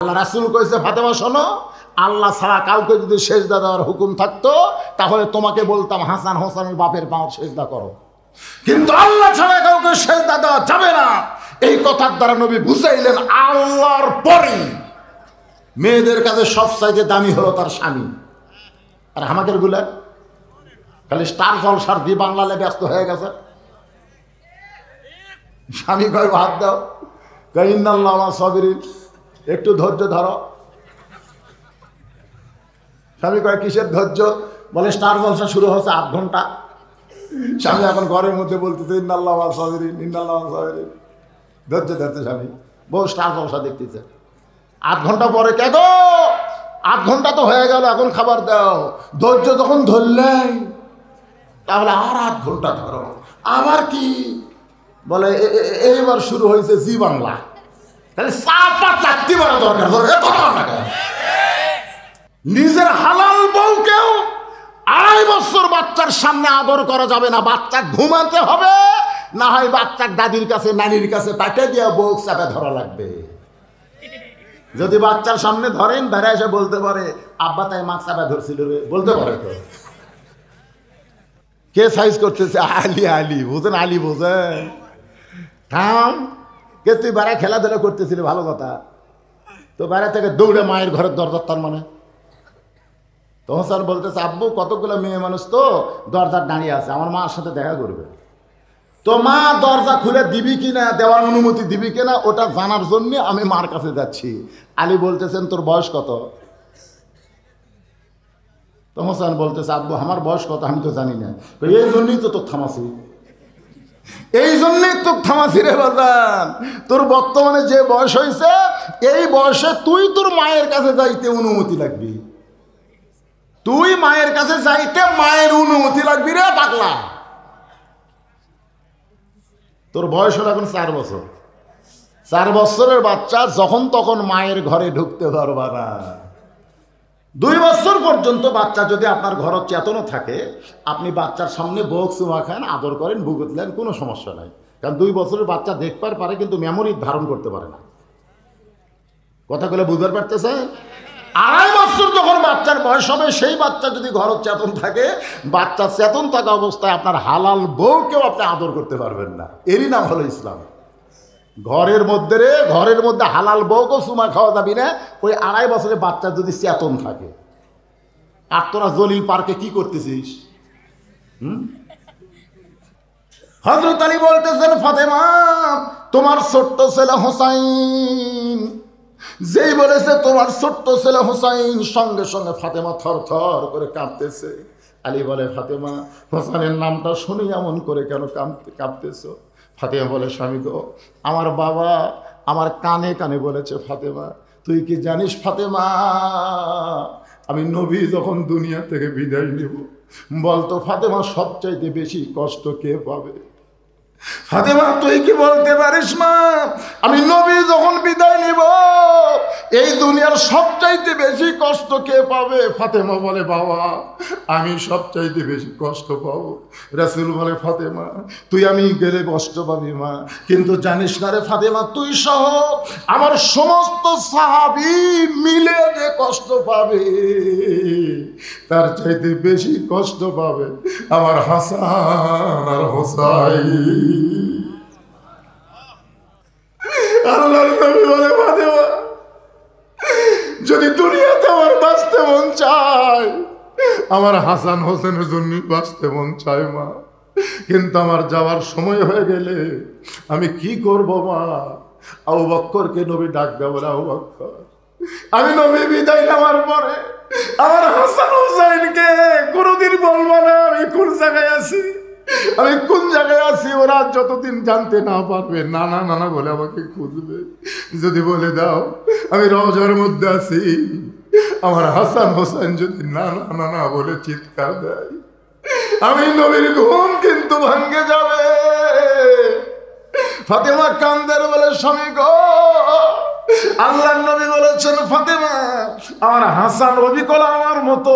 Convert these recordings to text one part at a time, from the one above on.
আল্লাহ রাসূল কইছে ফাতেমা শোনো, আল্লাহ ছাড়া কাউকে যদি সেজদা দেওয়ার হুকুম থাকতো তাহলে তোমাকে বলতাম হাসান হোসেনের বাপের পাও সেজদা করো, কিন্তু আল্লাহ ছাড়া কাউকে সেজদা দেওয়া যাবে না। এই কথার দ্বারা নবী বুঝাইলেন আল্লাহর পরে মেয়েদের কাছে সবচাইতে দামি হলো তার স্বামী। আর আমাদের গুলা খালি স্টার জলসার দিয়ে বাংলালে ব্যস্ত হয়ে গেছে। স্বামী কয় ভাত দাও, কয় ইন্নাল্লাহ মা সাবিরিন, একটু ধৈর্য ধরো। স্বামী কয় কিসের ধৈর্য? বলে স্টার জলসা শুরু হচ্ছে 8 ঘন্টা। স্বামী এখন ঘরের মধ্যে বলতেছে ইন্নাল্লাহ মা সাবিরিন, ইন্নাল্লাহ মা সাবিরিন, ধৈর্য ধরতে স্বামী। বউ স্টার জলসা দেখতেছে। 8 ঘন্টা পরে কে গো, 8 ঘন্টা তো হয়ে গেল, এখন খাবার দাও। ধৈর্য যখন ধরলেন তাহলে আর 8 ঘন্টা ধরো। আবার কি বলে এইবার শুরু হয়েছে জি বাংলা, তাহলে চাপা চাকতি মারা দরকার। নিজের হালাল বউকেও 2.5 বছর বাচ্চার সামনে আদর করা যাবে না, বাচ্চা ঘুমাতে হবে, না হয় বাচ্চার দাদির কাছে নানির কাছে তাকে দিয়ে বউ চাপে ধরা লাগবে। যদি বাচ্চার সামনে ধরেন ধরে এসে বলতে পারে আব্বা তাই মাছ চাপা ধরছিল রে, বলতে পারে তো। কে সাইজ করতেছে? আলি আলি বোঝেন, আলি বোঝেন। থাম, কে তুই বেড়ায় খেলাধুলা করতেছিলি, ভালো কথা, তো বেড়া থেকে দৌড়ে মায়ের ঘরের দরজার তার মানে তখন স্যার বলতেছে আব্বু কতগুলো মেয়ে মানুষ তো দরজার দাঁড়িয়ে আছে, আমার মার সাথে দেখা করবে। তো মা দরজা খুলে দিবি কিনা, দেওয়ার অনুমতি দিবি কিনা ওটা জানার জন্য আমি মার কাছে যাচ্ছি। আলী বলতেছেন তোর বয়স কত? তো হোসেন বলতেছে আব্বু আমার বয়স কত আমি তো জানি না। এই জন্যই তো তোর থামাছি, এই জন্যই তোর থামাছি রে বাজান। তোর বর্তমানে যে বয়স হয়েছে এই বয়সে তুই তোর মায়ের কাছে যাইতে অনুমতি লাগবি, তুই মায়ের কাছে যাইতে মায়ের অনুমতি লাগবি রে পাগলা। তোর বয়স হলো এখন 4 বছর। 4 বছরের বাচ্চা যখন তখন মায়ের ঘরে ঢুকতে পারবা না। 2 বছর পর্যন্ত বাচ্চা যদি আপনার ঘর চেতনও থাকে, আপনি বাচ্চার সামনে বউক চুমা খান, আদর করেন, ভুগতলেন, কোনো সমস্যা নাই। কারণ 2 বছরের বাচ্চা দেখবার পারে কিন্তু মেমোরি ধারণ করতে পারে না। কথাগুলো বুঝতে পারতেছে? 2.5 বছর যখন বাচ্চার বয়স হবে সেই বাচ্চা যদি ঘর চেতন থাকে, বাচ্চা চেতন থাকা অবস্থায় আপনার হালাল বউকেও আপনি আদর করতে পারবেন না। এরই নাম হলো ইসলাম। ঘরের মধ্যে হালাল বউকেও চুমা খাওয়া যাবি না ওই 2.5 বছরের বাচ্চা যদি চেতন থাকে। আর তোরা জলিল পার্কে কি করতেছিস? হযরত আলী বলতেছেন ফাতেমা তোমার ছোট্ট ছেলে হোসাইন, যেই বলেছে তোমার ছোট্ট ছেলে হোসাইন, সঙ্গে সঙ্গে ফাতেমা থর থর করে কাঁপতেছে। আলী বলে ফাতেমা হোসাইনের নামটা শুনে এমন করে কেন কাঁপতেছো? ফাতেমা বলে স্বামী গো আমার বাবা আমার কানে কানে বলেছে ফাতেমা তুই কি জানিস ফাতেমা আমি নবী যখন দুনিয়া থেকে বিদায় নেব, বলতো ফাতেমা সবচাইতে বেশি কষ্ট কে পাবে? ফাতেমা তুই কি বলতে পারিস মা আমি নবী যখন বিদায় নিব এই দুনিয়ার সবচাইতে বেশি কষ্ট কে পাবে? ফাতেমা বলে বাবা আমি সবচাইতে বেশি কষ্ট পাবো। রাসূল বলে ফাতেমা তুই আমি গেলে কষ্ট পাবি মা, কিন্তু জানিস না রে ফাতেমা তুই সহ আমার সমস্ত সাহাবী মিলে যে কষ্ট পাবে তার চাইতে বেশি কষ্ট পাবে আমার হাসান আর হোসাইন। আল্লাহর নবী বলে ফাতেমা যদি দুনিয়াতে আমার বাঁচতে মন চায় আমার হাসান হোসেনের জন্য বাঁচতে মন চায় মা, কিন্তু আমার যাওয়ার সময় হয়ে গেলে আমি কি করব মা? আবু বকরকে নবী ডাক দেয় বলে আবু বকর আমি নবী বিদায় নেওয়ার পরে আমার হাসান হোসেনকে কোনোদিন বলবো না আমি কোন জায়গায় আছি, আমি কোন জায়গায় আছি ওরা যতদিন জানতে না পারবে নানা নানা বলে আমাকে খুঁজবে। যদি বলে দাও আমি রওজার মধ্যে আছি, আমার হাসান হোসেন যদি নানা নানা বলে চিৎকার দেয় আমি নবীর ঘুম কিন্তু ভাঙ্গে যাবে। ফাতেমা কান্দের বলে স্বামী গো আল্লাহর নবী বলেছেন ফাতেমা আমার হাসান অবিকল আমার মতো,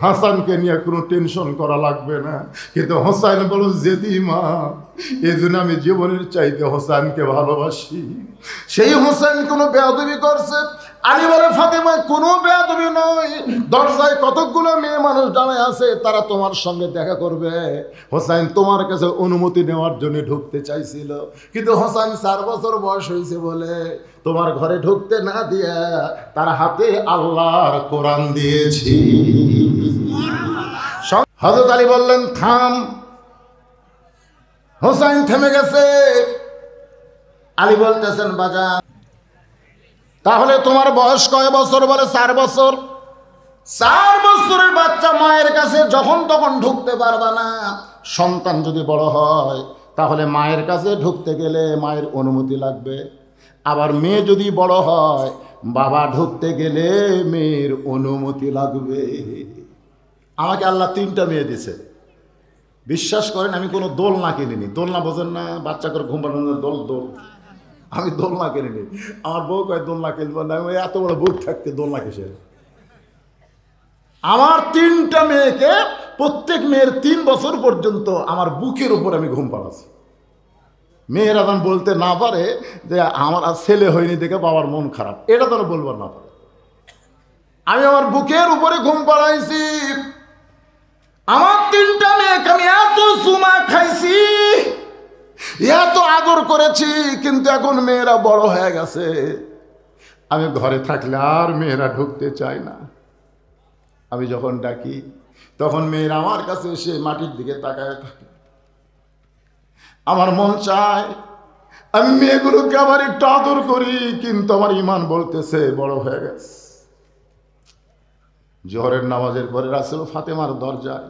হাসানকে নিয়ে কোনো টেনশন করা লাগবে না, কিন্তু হোসাইন বলো জেদি মা এই জন্য আমি জীবনের চাইতে হোসাইনকে ভালোবাসি। সেই হোসেন কোনো বেয়াদবি করছে আলী বলে ফাতেমা কোনো বেয়াদবি নয়, দরজায় কতগুলো মেয়ে মানুষ দাঁড়ায় আছে, তারা তোমার সঙ্গে দেখা করবে। হোসাইন তোমার কাছে অনুমতি নেওয়ার জন্য ঢুকতে চাইছিল, কিন্তু হোসাইন 4 বছর বয়স হয়েছে বলে তোমার ঘরে ঢুকতে না দিয়া তার হাতে আল্লাহর কোরআন দিয়েছি। হযরত আলী বললেন থাম। হোসাইন থেমে গেছে। আলী বলতেছেন বাজান তাহলে তোমার বয়স কয় বছর? বলে 4 বছর। 4 বছরের বাচ্চা মায়ের কাছে যখন তখন ঢুকতে পারবা না। সন্তান যদি বড় হয় তাহলে মায়ের কাছে ঢুকতে গেলে মায়ের অনুমতি লাগবে, আবার মেয়ে যদি বড় হয় বাবা ঢুকতে গেলে মেয়ের অনুমতি লাগবে। আমাকে আল্লাহ 3টা মেয়ে দিছে। বিশ্বাস করেন আমি কোনো দোলনা কিনিনি। দোলনা বোঝেন না, বাচ্চা করে ঘুম পাড়ানোর দোল, আমি দোলনা কিনিনি। আমার বউ কয় দোলনা কিনবো না। আমি এত বড় বুক থাকতে দোলনা কিসের? আমার 3টা মেয়েকে, প্রত্যেক মেয়ের 3 বছর পর্যন্ত আমার বুকের উপর আমি ঘুম পাড়াচ্ছি। মেয়েরা যেন বলতে না পারে যে আমার আর ছেলে হয়নি দেখে বাবার মন খারাপ, এটা যেন বলবার না পারে। আমি আমার বুকের উপরে ঘুম পাড়াইছি। আমার 3টা মেয়েকে আমি এত চুমা খাইছি, এত আদর করেছি, কিন্তু এখন মেয়েরা বড় হয়ে গেছে। আমি ঘরে থাকলে আর মেয়েরা ঢুকতে চায় না। আমি যখন ডাকি তখন মেয়েরা আমার কাছে এসে মাটির দিকে তাকায় থাকে। আমার মন চায় আমি মেয়েগুলোকে আবার একটু আদর করি, কিন্তু আমার ইমান বলতেছে বড় হয়ে গেছে। জোহরের নামাজের পরে রাসূল ফাতেমার দরজায়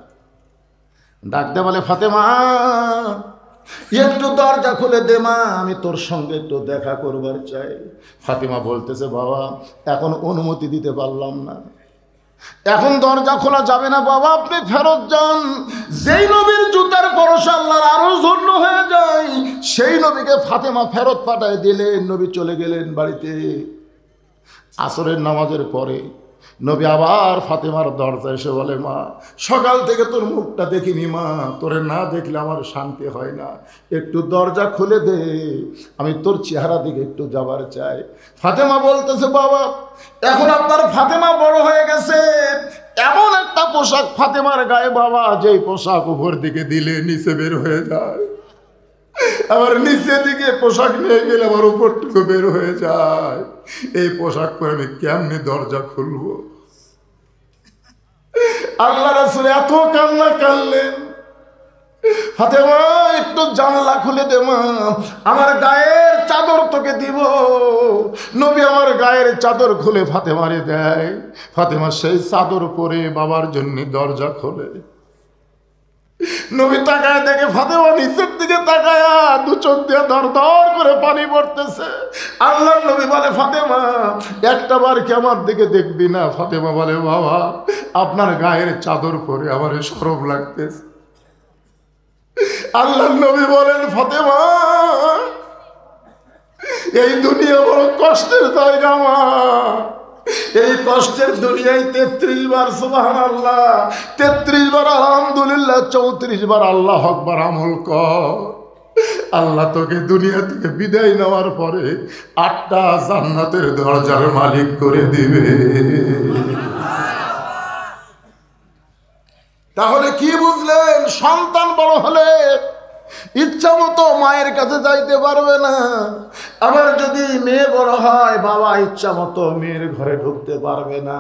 ডাকতে বলে ফাতেমা একটু দরজা খুলে দে মা, আমি তোর সঙ্গে একটু দেখা করবার চাই। ফাতেমা বলতেছে বাবা এখন অনুমতি দিতে পারলাম না, এখন দরজা খোলা যাবে না বাবা, আপনি ফেরত যান। যেই নবীর জুতার পরশে আল্লাহর আরো ধন্য হয়ে যায় সেই নবীকে ফাতেমা ফেরত পাঠায় দিলেন। নবী চলে গেলেন বাড়িতে। আসরের নামাজের পরে নবী আবার ফাতেমার দরজা এসে বলে মা সকাল থেকে তোর মুখটা দেখিনি মা, তোরে না দেখলে আমার শান্তি হয় না, একটু দরজা খুলে দে, আমি তোর চেহারা দিকে একটু যাবার চাই। ফাতেমা বলতেছে বাবা এখন আপনার ফাতেমা বড় হয়ে গেছে, এমন একটা পোশাক ফাতেমার গায়ে বাবা যেই পোশাক উপর দিকে দিলে নিচে বের হয়ে যায়, আবার নিচে দিকে পোশাক নিয়ে গেলে আবার উপরটুকু বের হয়ে যায়। এই পোশাক পরে আমি কেমনে দরজা খুলবো? আল্লাহ রাসূল এত কান্না কাঁদলেন, ফাতেমা একটু জানলা খুলে দে মা, আমার গায়ের চাদর তোকে দিব। নবী আমার গায়ের চাদর খুলে ফাতেমারে দেয়। ফাতেমা সেই চাদর পরে বাবার জন্য দরজা খোলে। নবী তাকায় দেখে ফাতেমা নিচের দিকে তাকায়া 2 চোখ দিয়ে দর দর করে পানি পড়তেছে। আল্লাহর নবী বলে ফাতেমা একটা বার কি আমার দিকে দেখবি না? ফাতেমা বলে বাবা আপনার গায়ের চাদর পরে আমার শরম লাগতেছে। আল্লাহর নবী বলেন ফাতেমা এই দুনিয়া বড় কষ্টের জায়গা মা, এই কষ্টের দুনিয়ায় 33 বার সুবহানাল্লাহ, 33 বার আলহামদুলিল্লাহ, 34 বার আল্লাহ আকবার আমল কর। আল্লাহ তোকে দুনিয়া থেকে বিদায় নেওয়ার পরে 8টা জান্নাতের দরজার মালিক করে দিবে। তাহলে কি বুঝলেন? সন্তান বড় হলে ইচ্ছা মতো মায়ের কাছে যাইতে পারবে না, আবার যদি মেয়ে বড় হয় বাবা ইচ্ছা মতো মেয়ের ঘরে ঢুকতে পারবে না।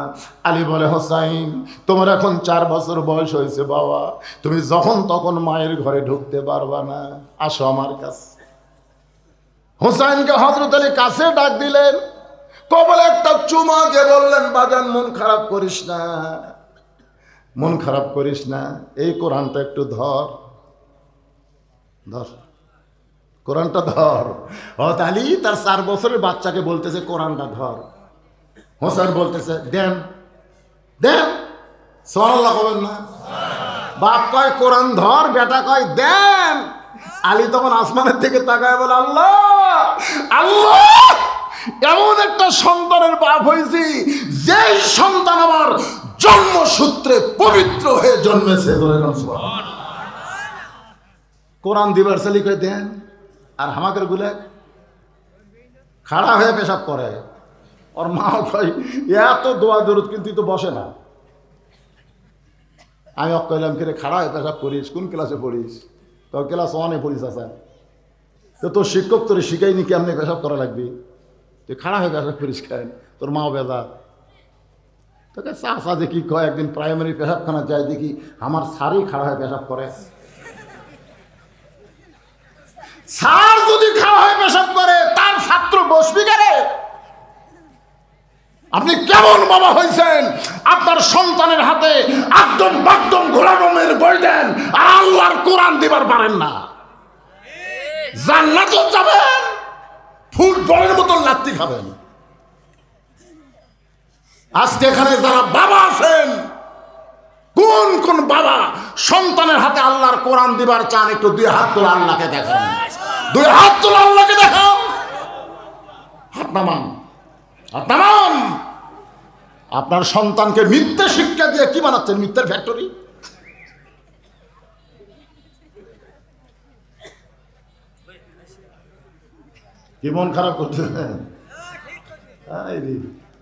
আলী বলে হোসাইন তোমার এখন 4 বছর বয়স হয়েছে বাবা, তুমি যখন তখন মায়ের ঘরে ঢুকতে পারবা না, আসো আমার কাছে। হোসাইনকে হযরত আলী কাছে ডাক দিলেন, কবলে একটা চুমা দিয়ে বললেন বাজান মন খারাপ করিস না, মন খারাপ করিস না, এই কোরআনটা একটু ধর, ধর কোরআনটা ধর। হযরত আলী তার 4 বছরের বাচ্চাকে বলতেছে কোরআনটা ধর। হোসেন বলতেছে দেন দেন, সুবহানাল্লাহ বলেন না? বাপ কয় কোরআন ধর, বেটা কয় দেন। আলী তখন আসমানের দিকে তাকায় বলে আল্লাহ আল্লাহ এমন একটা সন্তানের বাপ হয়েছি যেই সন্তান আমার জন্মসূত্রে পবিত্র হয়ে জন্মেছে। কোরআন দিবার সালি করে দেন, আর হামাকের গুলে খাড়া হয়ে পেশাব করে, ওর মাও কয় এত দোয়া দরুদ কিন্তু তো বসে না। আমি কইলাম কিরে খাড়া হয়ে পেশাব করিস, কোন ক্লাসে পড়িস? তো ক্লাস 1-এ পড়িস। আছে তো তোর শিক্ষক তোর শিখাইনি কেমনি পেশাব করা লাগবি, তুই খাড়া হয়ে পেশাব করিস কেন? তোর মাও বেজা। তোকে চাষা যে কি কয়, একদিন প্রাইমারি পেশাবখানা যায়, দেখি আমার স্যারই খাড়া হয়ে পেশাব করে। স্যার যদি খাড়া হয়ে পেশাব করে তার ছাত্র বসবি কেনে? আপনি কেমন বাবা হয়েছেন? আপনার সন্তানের হাতে একদম বাকদম ঘোড়ানোমের বই দেন আর আল্লাহর কোরআন দিবার পারেন না। জান্নাতে যাবেন, ফুটবলের মতো লাত্তি খাবেন। আজকে এখানে যারা বাবা আছেন, কোন কোন বাবা সন্তানের হাতে আল্লাহর কোরআন দিবার চান? একটু 2 হাত তোলা আল্লাহকে দেখান, 2 হাত তোলা আল্লাহকে দেখান। হাত নামান, হাত নামান। আপনার সন্তানকে মিথ্যা শিক্ষা দিয়ে কি বানাচ্ছেন? মিথ্যার ফ্যাক্টরি। কি মন খারাপ করতেছেন?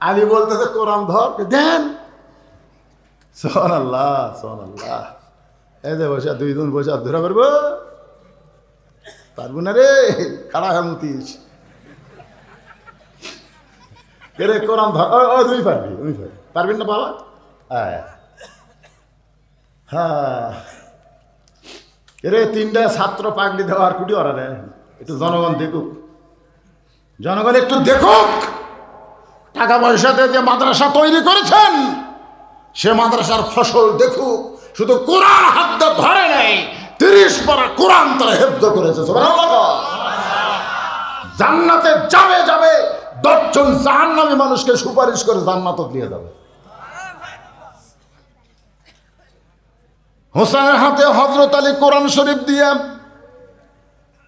আলী বলতেছে কোরআন ধর, দেন। সুবহানাল্লাহ, সুবহানাল্লাহ। এই যে বসে 2 জন বসে ধরা পারবো? পারবো না রে, খাড়া হয়ে মুতিস। রে কোরআন ধর, তুই পারবি, তুমি পারবেন না বাবা? হ্যাঁ রে, 3টা ছাত্র পাগড়ি দেওয়ার কুটি ওরা রে। একটু জনগণ দেখুক, জনগণ একটু দেখুক। টাকা পয়সাতে যে মাদ্রাসা তৈরি করেছেন সে মাদ্রাসার ফসল দেখুক। শুধু কোরআন হাতে ধরে নেই, 30 পারা কোরআন তারা হেফজ করেছে। জান্নাতে যাবে যাবে, 10 জন জাহান্নামী মানুষকে সুপারিশ করে জান্নাত দিয়ে যাবে। হোসেনের হাতে হযরত আলী কোরআন শরীফ দিয়ে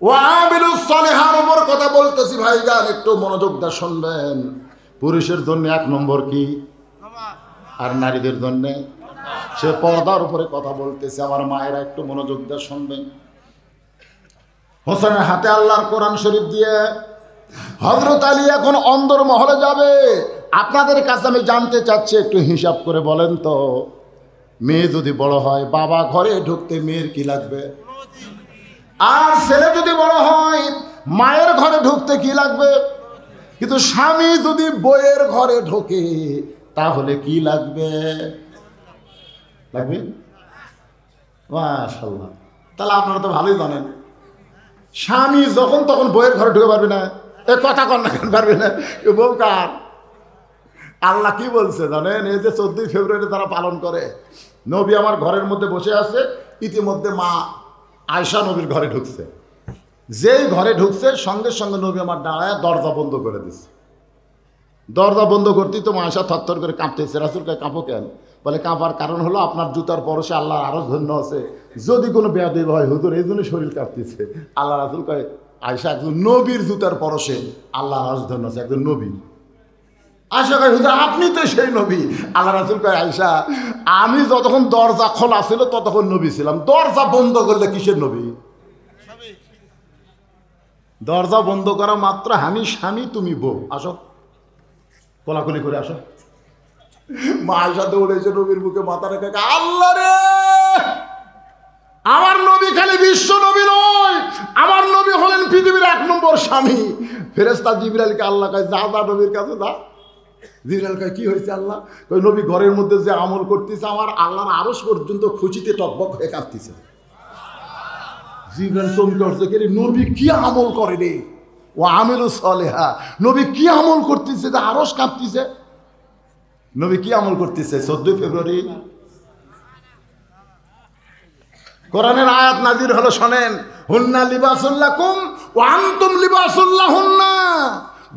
ওয়াবিলুস সালিহার উপর কথা বলতেছি। ভাইজান একটু মনোযোগ দিয়ে শুনবেন। পুরুষের জন্য 1 নম্বর কি, আর নারীদের জন্য সে পর্দার উপরে কথা বলতেছে। আমার মায়েরা একটু মনোযোগ দিয়ে শুনবেন। হোসেনের হাতে আল্লাহর কোরআন শরীফ দিয়ে হযরত আলী এখন অন্দর মহলে যাবে। আপনাদের কাছে আমি জানতে চাচ্ছি, একটু হিসাব করে বলেন তো, মেয়ে যদি বড় হয়, বাবা ঘরে ঢুকতে মেয়ের কি লাগবে? আর ছেলে যদি বড় হয়, মায়ের ঘরে ঢুকতে কি লাগবে? কিন্তু স্বামী যদি বইয়ের ঘরে ঢোকে তাহলে কি লাগবে? লাগবে? মাশাআল্লাহ। তাহলে আপনারা তো ভালোই জানেন, স্বামী যখন তখন বইয়ের ঘরে ঢুকে পারবে না। এ কথা কন না কেন পারবে না? এ বউ কার? আল্লাহ কি বলছে জানেন? এই যে 14 ফেব্রুয়ারি তারা পালন করে, নবী আমার ঘরের মধ্যে বসে আছে, ইতিমধ্যে মা আয়েশা নবীর ঘরে ঢুকছে। যেই ঘরে ঢুকছে সঙ্গে সঙ্গে নবী আমার দাঁড়ায় দরজা বন্ধ করে দিচ্ছে। দরজা বন্ধ করতেই তো মা আয়েশা থরথর করে কাঁপতেছে। রাসূল কয় কাঁপো কেন? বলে কাঁপার কারণ হলো আপনার জুতার পরশে আল্লাহর আরো ধন্য আছে, যদি কোনো বেয়াদবি হয় হুজুর এই জন্য শরীর কাঁপতেছে। আল্লাহ রাসূল কয় আয়েশা একজন নবীর জুতার পরশে আল্লাহর আরো ধন্য আছে, একজন নবী। আয়েশা কয় হুজুর আপনি তো সেই নবী। আল্লাহ রাসূল কয় আয়েশা আমি যতক্ষণ দরজা খোলা ছিল ততক্ষণ নবী ছিলাম, দরজা বন্ধ করলে কিসের নবী? দরজা বন্ধ করা মাত্র আমি স্বামী, তুমি বউ, আসো কোলাকুলি করে আসো। মা আয়েশা দৌড়েছে নবীর বুকে মাথা রেখে, আল্লাহ রে, আমার নবী খালি বিশ্ব নবী নয়, আমার নবী হলেন পৃথিবীর 1 নম্বর স্বামী। ফেরেশতা জিবরাইলকে আল্লাহ কয় যা যা নবীর কাছে যা। জিবরাইল কয় কি হয়েছে আল্লাহ? কই নবী ঘরের মধ্যে যে আমল করতেছে আমার আল্লাহর আরশ পর্যন্ত খুশিতে টকবক হয়ে কাঁপতেছে। জিবরাইল চমকে উঠছে, কে রে, নবী কি আমল করে রে? ও আমিলুস সালেহা, নবী কি আমল করতেছে যে আরশ কাঁপতেছে? নবী কি আমল করতেছে? 14 ফেব্রুয়ারি কোরআনের আয়াত নাজির হলো, শোনেন। হুন্না লিবাসুল লাকুম ওয়া আনতুম লিবাসুল লাহুন্না।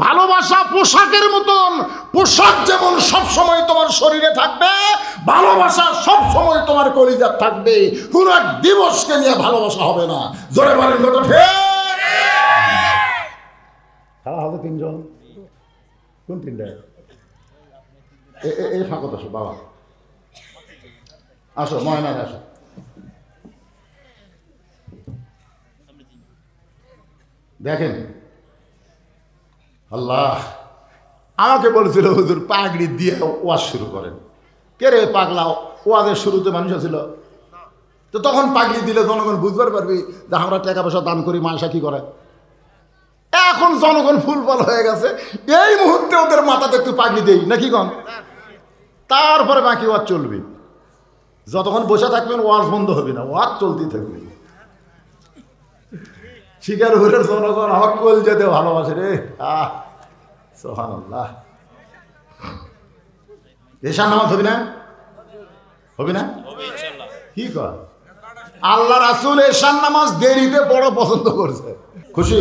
ভালোবাসা পোশাকের মতন, পোশাক যেমন সব সময় তোমার শরীরে থাকবে, ভালোবাসা সব সময় তোমার কলিজায় থাকবে। কোন এক দিবসকে নিয়ে ভালোবাসা হবে না। জোরে বলেন কত ঠিক? খাওয়া হবে 3 জন। কোন 3টা? এই ফাঁকত আসো বাবা, আসো ময়না আসো। দেখেন আল্লাহ, আমাকে বলেছিল হুজুর পাগড়ি দিয়ে ওয়াজ শুরু করেন। কে রে পাগলা, ওয়াজের শুরুতে মানুষ ছিল, তো তখন পাগড়ি দিলে জনগণ বুঝবার পারবি যে আমরা টাকা পয়সা দান করি, মানসা কি করে। এখন জনগণ ফুলফল হয়ে গেছে, এই মুহূর্তে ওদের মাথাতে একটু পাগড়ি দেই নাকি কন, তারপরে বাকি ওয়াজ চলবে। যতক্ষণ বসে থাকবেন ওয়াজ বন্ধ হবে না, ওয়াজ চলতেই থাকবে। শিকারপুরের জনগণ আমার কল যেতে ভালোবাসে রে। সুবহানাল্লাহ। এশার নামাজ হবি না, হবি না? কি কর, আল্লাহ রাসূল এশার নামাজ দেরিতে বড় পছন্দ করছে। খুশি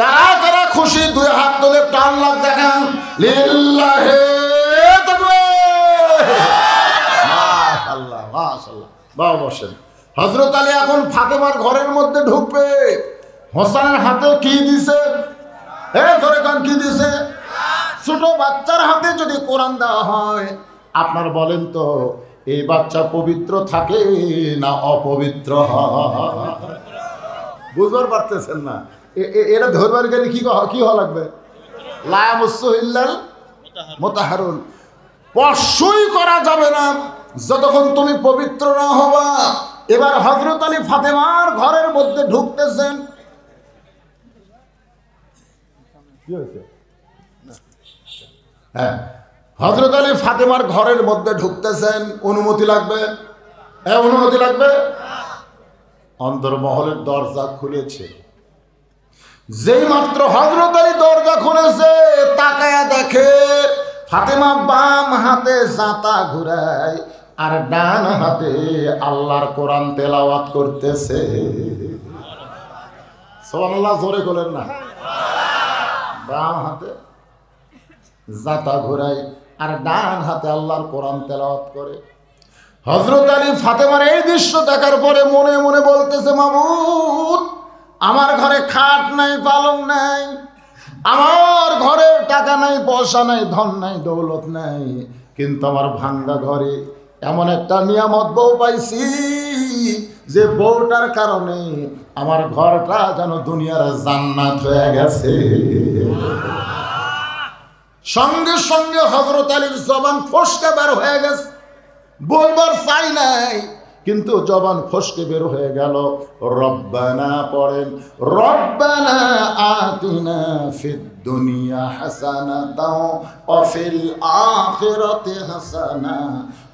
কারা কারা খুশি? দুই হাত তুলে টান লাগ দেখান। লিল্লাহি তাকবীর। মাশাআল্লাহ মাশাআল্লাহ। বাবা বসেন। হযরত আলী এখন ফাতেমার ঘরের মধ্যে ঢুকবে। হোসেনের হাতে কি দিছে? ধরে কান কি দিছে? ছোট বাচ্চার হাতে যদি কোরআন দেওয়া হয়, আপনার বলেন তো এই বাচ্চা পবিত্র থাকে না অপবিত্র হয়? বুঝবার পারতেছেন না? এরা ধরবার গেলে কি হওয়া লাগবে? লা ইয়ামাসসু ইল্লাল মুতাহহারুন। স্পর্শই করা যাবে না যতক্ষণ তুমি পবিত্র না হবা। এবার হযরত আলী ফাতেমার ঘরের মধ্যে ঢুকতেছেন। হ্যাঁ, হযরত আলী ফাতেমার ঘরের মধ্যে ঢুকতেছেন। অনুমতি লাগবে? অনুমতি লাগবে। অন্তর্মহলের দরজা খুলেছে। যেই মাত্র হযরত আলী দরজা খুলেছে, তাকায়া দেখে ফাতেমা বাম হাতে জাতা ঘুরায় আর ডান হাতে আল্লাহর কোরআন তেলাওয়াত করতেছে। সুবহানাল্লাহ, জোরে বলেন না। বাম হাতে জাতা ঘুরায় আর ডান হাতে আল্লাহর কোরআন তেলাওয়াত করে। হযরত আলী ফাতেমার এই দৃশ্য দেখার পরে মনে মনে বলতেছে, মাবুদ, আমার ঘরে খাট নাই, পালং নাই, আমার ঘরে টাকা নাই, পয়সা নাই, ধন নাই, দৌলত নাই, কিন্তু আমার ভাঙ্গা ঘরে এমন একটা নিয়ামত বউ পাইছি যে বউটার কারণে আমার ঘরটা যেন দুনিয়ার জান্নাত হয়ে গেছে। সঙ্গে সঙ্গে হযরত আলীর জবান ফসকে বের হয়ে গেছে। বলবার চাই নাই, কিন্তু জবান ফসকে বের হয়ে গেল। রব্বানা পড়েন, রব্বানা আতিনা ফিদ দুনিয়া হাসানাতাও ওয়া ফিল আখিরাতি হাসানা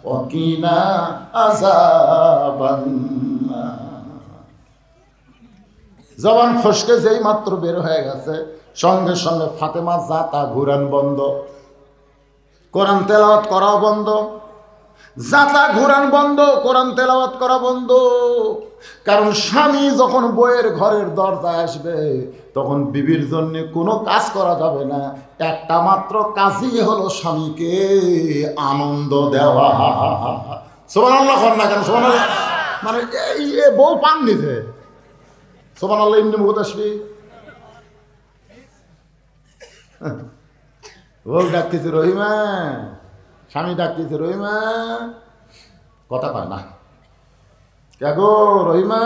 ওয়া কিনা আযাবান নার। জবান ফসকে যেই মাত্র বের হয়ে গেছে, সঙ্গে সঙ্গে ফাতেমা জাতা ঘুরান বন্ধ, কোরআন তেলাওয়াত করা বন্ধ। জাতা ঘুরান বন্ধ, কোরআন তেলাওয়াত করা বন্ধ। কারণ স্বামী যখন বইয়ের ঘরের দরজায় আসবে, তখন বিবির জন্য কোনো কাজ করা যাবে না। একটা মাত্র কাজই হলো স্বামীকে আনন্দ দেওয়া। সুবহানাল্লাহ কর না কেন? সুবহানাল্লাহ মানে এই বউ পান নিতে। সুবহানাল্লাহ এমনি মুখ আসবি। বউ ডাকতেছে রহিমা, স্বামী ডাকতেছে রহিমা, কথা কয় না। কে গো রহিমা,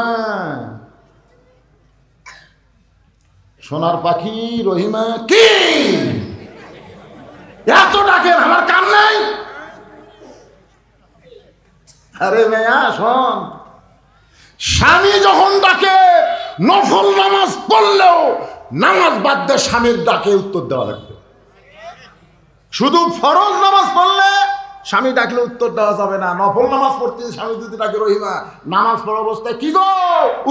সোনার পাখি রহিমা। কি এত ডাকেন, আমার কান নাই? আরে মেয়া শোন, স্বামী যখন ডাকে নফল নামাজ পড়লেও নামাজ বাদ দিয়ে স্বামীর ডাকে উত্তর দেওয়া লাগবে। শুধু ফরজ নামাজ পড়লে স্বামী ডাকলে উত্তর দেওয়া যাবে না। নফল নামাজ পড়তে স্বামী যদি ডাকে রহিমা, নামাজ পড়া অবস্থায় কি গো,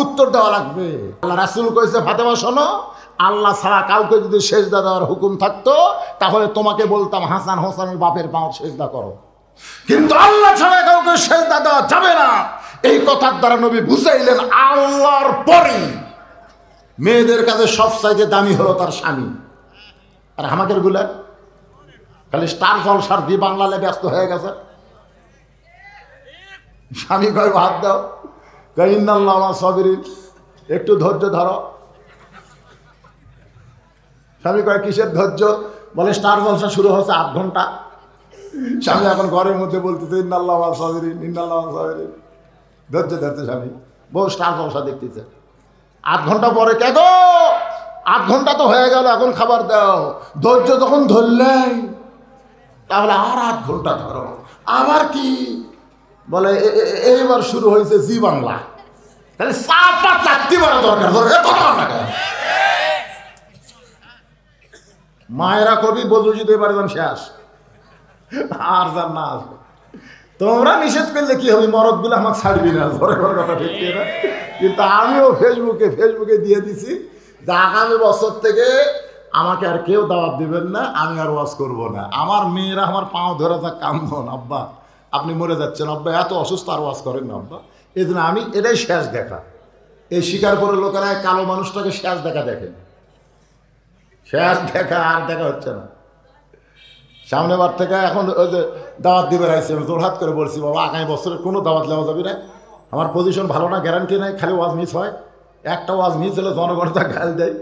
উত্তর দেওয়া লাগবে। আল্লাহ রাসূল কইছে, ফাতেমা শোনো, আল্লাহ ছাড়া কাউকে যদি সেজদা দেওয়ার হুকুম থাকতো, তাহলে তোমাকে বলতাম হাসান হোসেনের বাপের পাঁও সেজদা করো, কিন্তু আল্লাহ ছাড়া কাউকে সেজদা দেওয়া যাবে না। এই কথার দ্বারা নবী বুঝাইলেন আল্লাহর পরে মেয়েদের কাছে সবচাইতে দামি হলো তার স্বামী। আর আমাদের গুলা খালি স্টার জলসার দিয়ে বাংলালে ব্যস্ত হয়ে গেছে। স্বামী কয় ভাত দাও, কয় ইন্নাল্লাহ মা সাবিরিন, একটু ধৈর্য ধরো। স্বামী কয় কিসের ধৈর্য? বলে স্টার জলসা শুরু হচ্ছে 8 ঘন্টা। স্বামী এখন ঘরের মধ্যে বলতেছে ইন্নাল্লাহ মা সাবিরিন, ইন্নাল্লাহ মা সাবিরিন, ধৈর্য ধরতে স্বামী। বউ স্টার জলসা দেখতেছে। 8 ঘন্টা পরে কে গো, 8 ঘন্টা তো হয়ে গেল, এখন খাবার দাও। ধৈর্য যখন ধরলেন তাহলে আর 8 ঘন্টা ধরো। আবার কি বলে, এইবার শুরু হয়েছে জি বাংলা। তাহলে চাপা চাকতি বড় দরকার। মায়েরা কবি বদরুজিত এবারে যান শেষ, আর যান না আসবে। তোমরা নিষেধ করলে কি হবে, মরদগুলো আমাকে ছাড়বি না, ঘরে ঘরে কথা ঠিক না। কিন্তু আমিও ফেসবুকে দিয়ে দিছি যে আগামী বছর থেকে আমাকে আর কেউ দাওয়াত দিবেন না, আমি আর ওয়াজ করবো না। আমার মেয়েরা আমার পাও ধরে যা কান্দন, আব্বা আপনি মরে যাচ্ছেন, আব্বা এত অসুস্থ, আর ওয়াজ করেন না আব্বা। এই জন্য আমি এটাই শেষ দেখা। এই শিকার করে লোকেরা কালো মানুষটাকে শেষ দেখা দেখেন, শেষ দেখা আর দেখা হচ্ছে না। সামনে বার থেকে এখন ওই যে দাওয়াত দিবে রাইছে, আমি জোরহাত করে বলছি বাবা আগামী বছরের কোনো দাওয়াত নেওয়া যাবে না, আমার পজিশন ভালো না, গ্যারান্টি নাই, খালি ওয়াজ মিস হয়। একটা ওয়াজ মিস হলে জনগণতা গাল দেয়।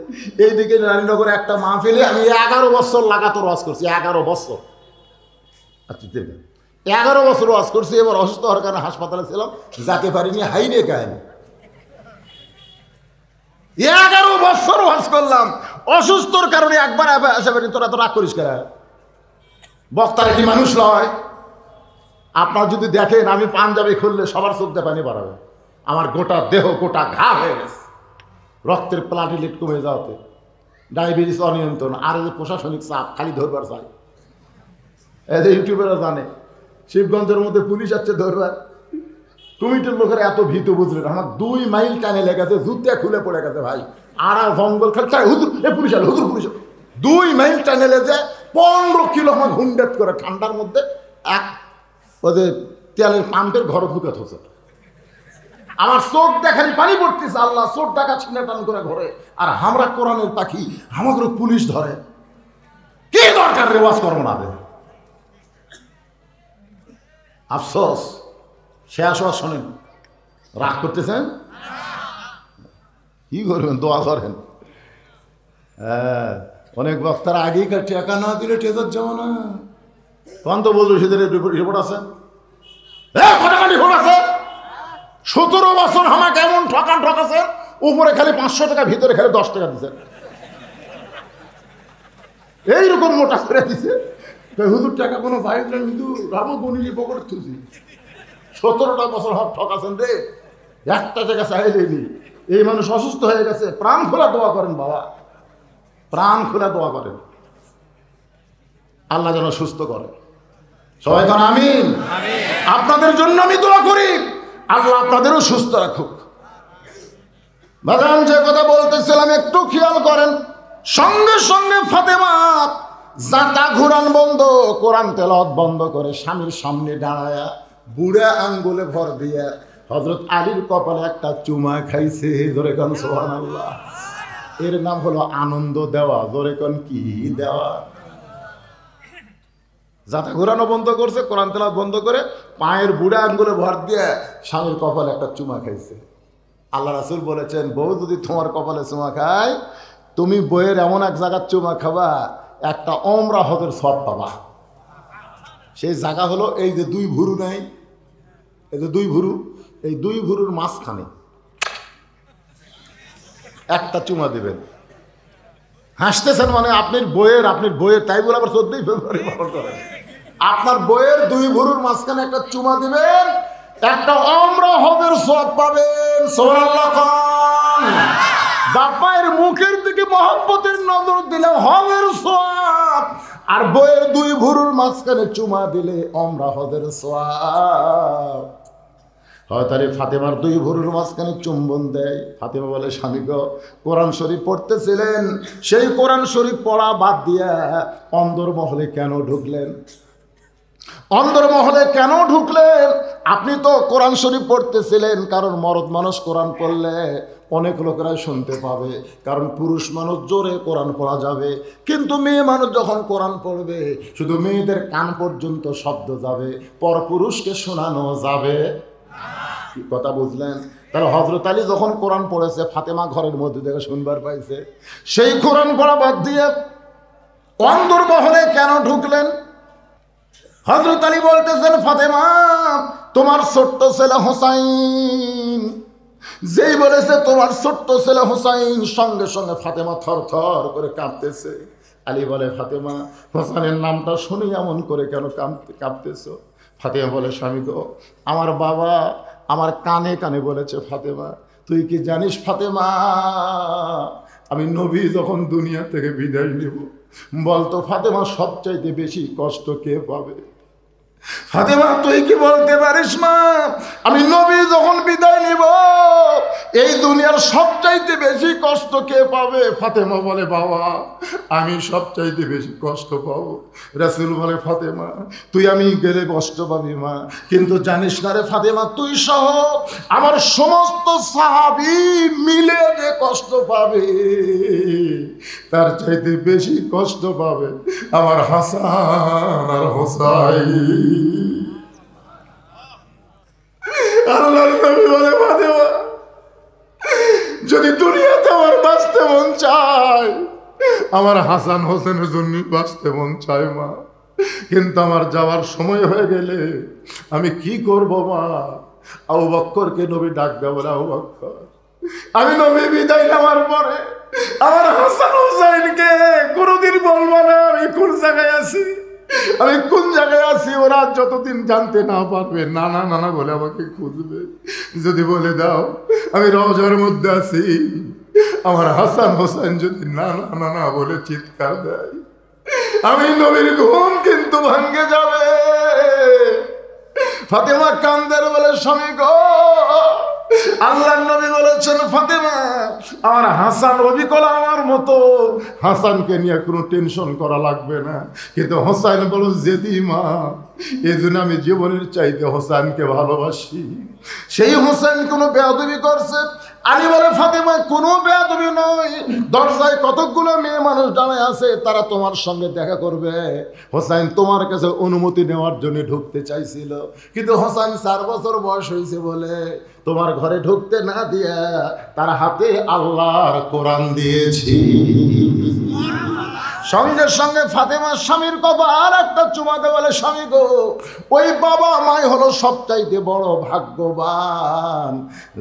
এইদিকে রানীনগরে একটা মাহফিলে আমি 11 বছর লাগাতার ওয়াজ করছি, 11 বছর। আচ্ছা ঠিক আছে, 11 বছর ওয়াজ করছি। এবার অসুস্থ হওয়ার কারণে হাসপাতালে ছিলাম, যেতে পারিনি, হাইরে কাহিনি। 11 বছর ওয়াজ করলাম, অসুস্থর কারণে একবার আসে পারি। তোরা তো রাগ করিস কেন? বক্তারা কি মানুষ নয়? আপনার যদি দেখেন আমি পাঞ্জাবি খুললে সবার চোখতে পানি বাড়াবে। আমার গোটা দেহ গোটা ঘা হয়ে গেছে, রক্তের প্লাটিলেট কমে যাওয়াতে, ডায়াবেটিস অনিয়ন্ত্রণ, আর এই যে প্রশাসনিক চাপ খালি ধরবার চাই। এই যে ইউটিউবেরা জানে শিবগঞ্জের মধ্যে পুলিশ আসছে ধরবার, কমিটির লোকেরা এত ভীত বুঝলেন। আমার 2 মাইল টানে লেগেছে, জুতে খুলে পড়ে গেছে ভাই। আর জঙ্গল খালি হুজুর এ পুলিশ আলো, হুজুর পুলিশ। 2 মাইল টানে লেগে 15 কিলো আমার হুন্ডেট করে ঠান্ডার মধ্যে এক ওদের তেলের পাম্পের ঘরে ঢুকে থছে। আমার চোখ দেখালি পানি পড়তেছে, আল্লাহ চোখ ডাকা ছিনে টান করে ঘরে। আর আমরা কোরআনের পাখি, আমাকে পুলিশ ধরে। কি দরকার রেওয়াজ করবো না? আফসোস, শেষ হওয়া শোনেন, রাগ করতেছেন, কি করবেন? দোয়া করেন। হ্যাঁ, অনেক বক্তারা আগেই টাকা না দিলে টেজার যাবো না। তখন তো বলবো সেদের রিপোর্ট আছে, রিপোর্ট আছে। 17 বছর আমাকে এমন ঠকাছে, উপরে খালি 500 টাকা, ভিতরে খালি 10 টাকা দিছে। এইরকম মোটা করে দিছে। হুজুর টাকা কোনো ভাই না, কিন্তু রামো বনিলি পকেট তুলছি। 17টা বছর হক ঠকাছেন রে, 1 টাকা চাইলেনি। এই মানুষ অসুস্থ হয়ে গেছে, প্রাণ খোলা দোয়া করেন বাবা, প্রাণ খোলা দোয়া করেন, আল্লাহ যেন সুস্থ করে। সবাই কারণ আমিন। আপনাদের জন্য আমি দোয়া করি, আল্লাহ আপনাদেরও সুস্থ রাখুক। বাজান যে কথা বলতেছিলাম একটু খেয়াল করেন। সঙ্গে সঙ্গে ফাতেমা জাতা ঘুরান বন্ধ, কোরআন তেলাওয়াত বন্ধ করে স্বামীর সামনে দাঁড়ায়া বুড়া আঙ্গুলে ভর দিয়া হযরত আলীর কপালে একটা চুমা খাইছে। জোরে কোন সুবহানাল্লাহ। এর নাম হলো আনন্দ দেওয়া। জোরে কোন কি দেওয়া? জাতা ঘুরানো বন্ধ করছে, কোরআন তেলাওয়াত বন্ধ করে পায়ের বুড়া আঙ্গুলে ভর দিয়ে স্বামীর কপালে একটা চুমা খাইছে। আল্লাহ রাসূল বলেছেন, বউ যদি তোমার কপালে চুমা খায়, তুমি বইয়ের এমন এক জায়গার চুমা খাবা, একটা ওমরা হজের সওয়াব পাবা। সেই জায়গা হলো এই যে 2 ভুরু নাই, এই যে 2 ভুরু, এই 2 ভুরুর মাঝখানে একটা চুমা দিবেন। হাসতেছেন মানে আপনার বইয়ের তাই বলে আবার 14ই ফেব্রুয়ারি পালন করেন। আপনার বইয়ের 2 ভুরুর মাঝখানে একটা চুমা দিবেন, একটা ওমরা হজের সওয়াব পাবেন। সুবহানাল্লাহ। বাপায়ের মুখের দিকে মহব্বতের নজর দিলে হজের সওয়াব, আর বইয়ের 2 ভুরুর মাঝখানে চুমা দিলে ওমরা হজের সওয়াব। হয়তো ফাতেমার 2 ভুরুর মাঝখানে চুম্বন দেয়। ফাতেমা বলে, স্বামী গো, কোরআন শরীফ পড়তেছিলেন, সেই কোরআন শরীফ পড়া বাদ দিয়া অন্দরমহলে কেন ঢুকলেন? অন্দরমহলে কেন ঢুকলেন? আপনি তো কোরআন শরীফ পড়তেছিলেন, কারণ মরদ মানুষ কোরআন পড়লে অনেক লোকেরাই শুনতে পাবে, কারণ পুরুষ মানুষ জোরে কোরআন পড়া যাবে, কিন্তু মেয়ে মানুষ যখন কোরআন পড়বে শুধু মেয়েদের কান পর্যন্ত শব্দ যাবে, পরপুরুষকে শোনানো যাবে। কি কথা বুঝলেন? তাহলে হযরত আলী যখন কোরআন পড়েছে, ফাতেমা ঘরের মধ্যে থেকে শুনবার পাইছে, সেই কোরআন পড়া বাদ দিয়ে অন্দরমহলে কেন ঢুকলেন? হযরত আলী বলতেছেন, ফাতেমা তোমার ছোট্ট ছেলে হোসাইন যেই বলেছে তোমার ছোট্ট ছেলে হোসাইন, সঙ্গে সঙ্গে ফাতেমা থর থর করে কাঁপতেছে। আলী বলে, ফাতেমা, হোসেনের নামটা শুনি এমন করে কেন কাঁপতেছ? ফাতেমা বলে, স্বামী গো, আমার বাবা আমার কানে কানে বলেছে, ফাতেমা তুই কি জানিস ফাতেমা, আমি নবী যখন দুনিয়া থেকে বিদায় নেব, বলতো ফাতেমা সবচাইতে বেশি কষ্ট কে পাবে? ফাতেমা তুই কি বলতে পারিস মা, আমি নবী যখন বিদায় নিব এই দুনিয়ার সবচাইতে বেশি কষ্ট কে পাবে? ফাতেমা বলে, বাবা আমি সবচাইতে বেশি কষ্ট পাবো। রাসূল বলে, ফাতেমা তুই আমি গেলে কষ্ট পাবি মা, কিন্তু জানিস না রে ফাতেমা, তুই সহ আমার সমস্ত সাহাবী মিলে যে কষ্ট পাবে তার চাইতে বেশি কষ্ট পাবে আমার হাসান আর হোসাইন। আল্লাহর নবী বলে, ফাতেমা যদি দুনিয়াতে আমার বাঁচতে মন চায়, আমার হাসান হোসেনের জন্য বাঁচতে মন চায় মা, কিন্তু আমার যাওয়ার সময় হয়ে গেলে আমি কি করব মা? আবু বকরকে নবী ডাক দেয়, বলে, আবু বকর, আমি নবী বিদায় নেওয়ার পরে আমার হাসান হোসেনকে কোনোদিন বলবো না আমি কোন জায়গায় আছি, আমি কোন জায়গায় আছি। ওরা যতদিন জানতে না পারবে, নানা নানা বলে আমাকে খুঁজবে। যদি বলে দাও আমি রওজার মধ্যে আছি, আমার হাসান হোসেন যদি নানা নানা বলে চিৎকার দেয়, আমি নবীর ঘুম কিন্তু ভাঙ্গে যাবে। ফাতেমা কান্দের বলে, স্বামী গো, আল্লাহর নবী বলেছেন, ফাতেমা আমার হাসান অবিকল আমার মতো, হাসানকে নিয়ে কোনো টেনশন করা লাগবে না। কিন্তু হোসাইন বলো, জেদি মা, এই জন্য আমি জীবনের চাইতে হোসাইনকে ভালোবাসি। সেই হোসেন কোনো বেয়াদবি করছে? আলী বলে, ফাতেমা কোনো বেয়াদবি নয়, দরজায় কতগুলো মেয়ে মানুষ দাঁড়ায় আছে, তারা তোমার সঙ্গে দেখা করবে। হোসাইন তোমার কাছে অনুমতি নেওয়ার জন্য ঢুকতে চাইছিল, কিন্তু হোসাইন 4 বছর বয়স হয়েছে বলে তোমার ঘরে ঢুকতে না দিয়া তার হাতে আল্লাহর কোরআন দিয়েছি। সঙ্গে সঙ্গে ফাতেমার স্বামীর কপালে একটা চুমাতে বলে, স্বামী গো, ওই বাবা মাই হলো সবচাইতে বড় ভাগ্যবান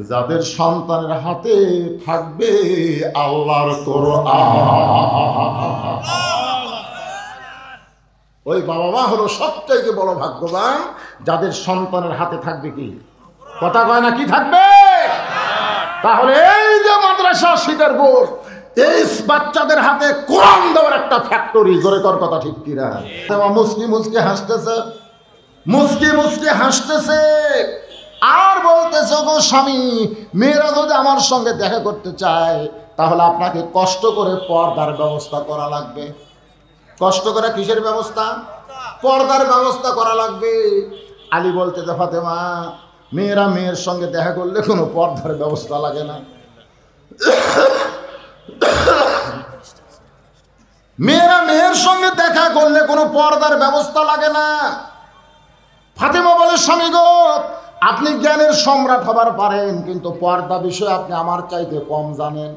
যাদের সন্তানের হাতে থাকবে আল্লাহর কোরআন। ওই বাবা মা হলো সবচাইতে বড় ভাগ্যবান যাদের সন্তানের হাতে থাকবে কি? কথা কয় না, কি থাকবে? তাহলে এই যে মাদ্রাসা শিকারপুর, এই বাচ্চাদের হাতে কোরআন দেওয়ার একটা ফ্যাক্টরি। জোরে কর কথা, ঠিক কিনা? মুসকি মুসকি হাসতেছে, মুসকি মুসকি হাসতেছে আর বলতেছে, গো স্বামী, মেয়েরা যদি আমার সঙ্গে দেখা করতে চায় তাহলে আপনাকে কষ্ট করে পর্দার ব্যবস্থা করা লাগবে। কষ্ট করে কিসের ব্যবস্থা? পর্দার ব্যবস্থা করা লাগবে। আলী বলতেছে, ফাতেমা মেয়েরা মেয়ের সঙ্গে দেখা করলে কোনো পর্দার ব্যবস্থা লাগে না। মেয়েরা মেয়ের সঙ্গে দেখা করলে কোনো পর্দার ব্যবস্থা লাগে না। ফাতেমা বলে, স্বামী গো, আপনি জ্ঞানের সম্রাট হবার পারেন, কিন্তু পর্দা বিষয়ে আপনি আমার চাইতে কম জানেন।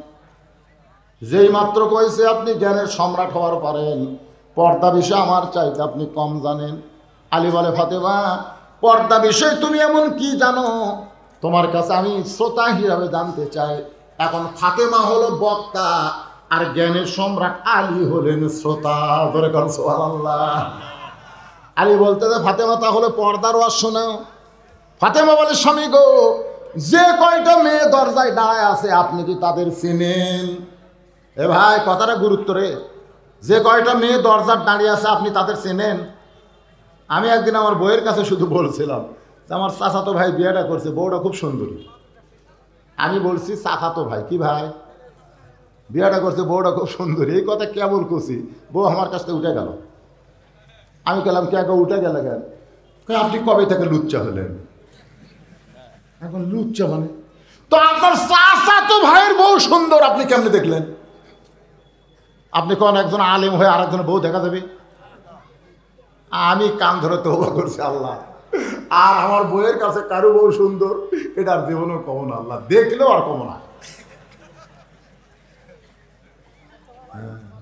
যেই মাত্র কইছে আপনি জ্ঞানের সম্রাট হওয়ার পারেন, পর্দা বিষয়ে আমার চাইতে আপনি কম জানেন। আলী বলে, ফাতেমা পর্দা বিষয়ে তুমি এমন কি জানো, তোমার কাছে আমি শ্রোতা হিসাবে জানতে চাই। এখন ফাতেমা হলো বক্তা আর জ্ঞানের সম্রাট আলী হলেন শ্রোতা। বলে কর সুবহানাল্লাহ। আলী বলতে, ফাতেমা তাহলে পর্দার ওয়াজ শোনাও। ফাতেমা বলে, স্বামী গো, যে কয়টা মেয়ে দরজায় দাঁড়ায় আছে আপনি কি তাদের চেনেন? এ ভাই কথাটা গুরুত্ব রে। যে কয়টা মেয়ে দরজার দাঁড়িয়ে আছে আপনি তাদের চেনেন? আমি একদিন আমার বইয়ের কাছে শুধু বলছিলাম যে আমার চাচাতো ভাই বিয়েটা করছে, বউটা খুব সুন্দরী। আমি বলছি, চাচাতো ভাই, কি ভাই বিয়েটা করছে, বউটা খুব সুন্দরী। এই কথা কেবল করছি, বউ আমার কাছ থেকে উঠে গেল। আমি গেলাম, কে উঠে গেলে কেন? আপনি কবে থেকে লুচ্চা হলেন? এখন লুচ্চা মানে? তো আপনার চাচাতো ভাইয়ের বউ সুন্দর, আপনি কেমনে দেখলেন? আপনি কোন একজন আলেম হয়ে আরেকজন বউ দেখা যাবে? আমি কান ধরে তওবা করছি, আল্লাহ আর আমার বউয়ের কাছে কারো বউ সুন্দর এটার জীবনও কমো না, আল্লাহ দেখলেও আর কমো না।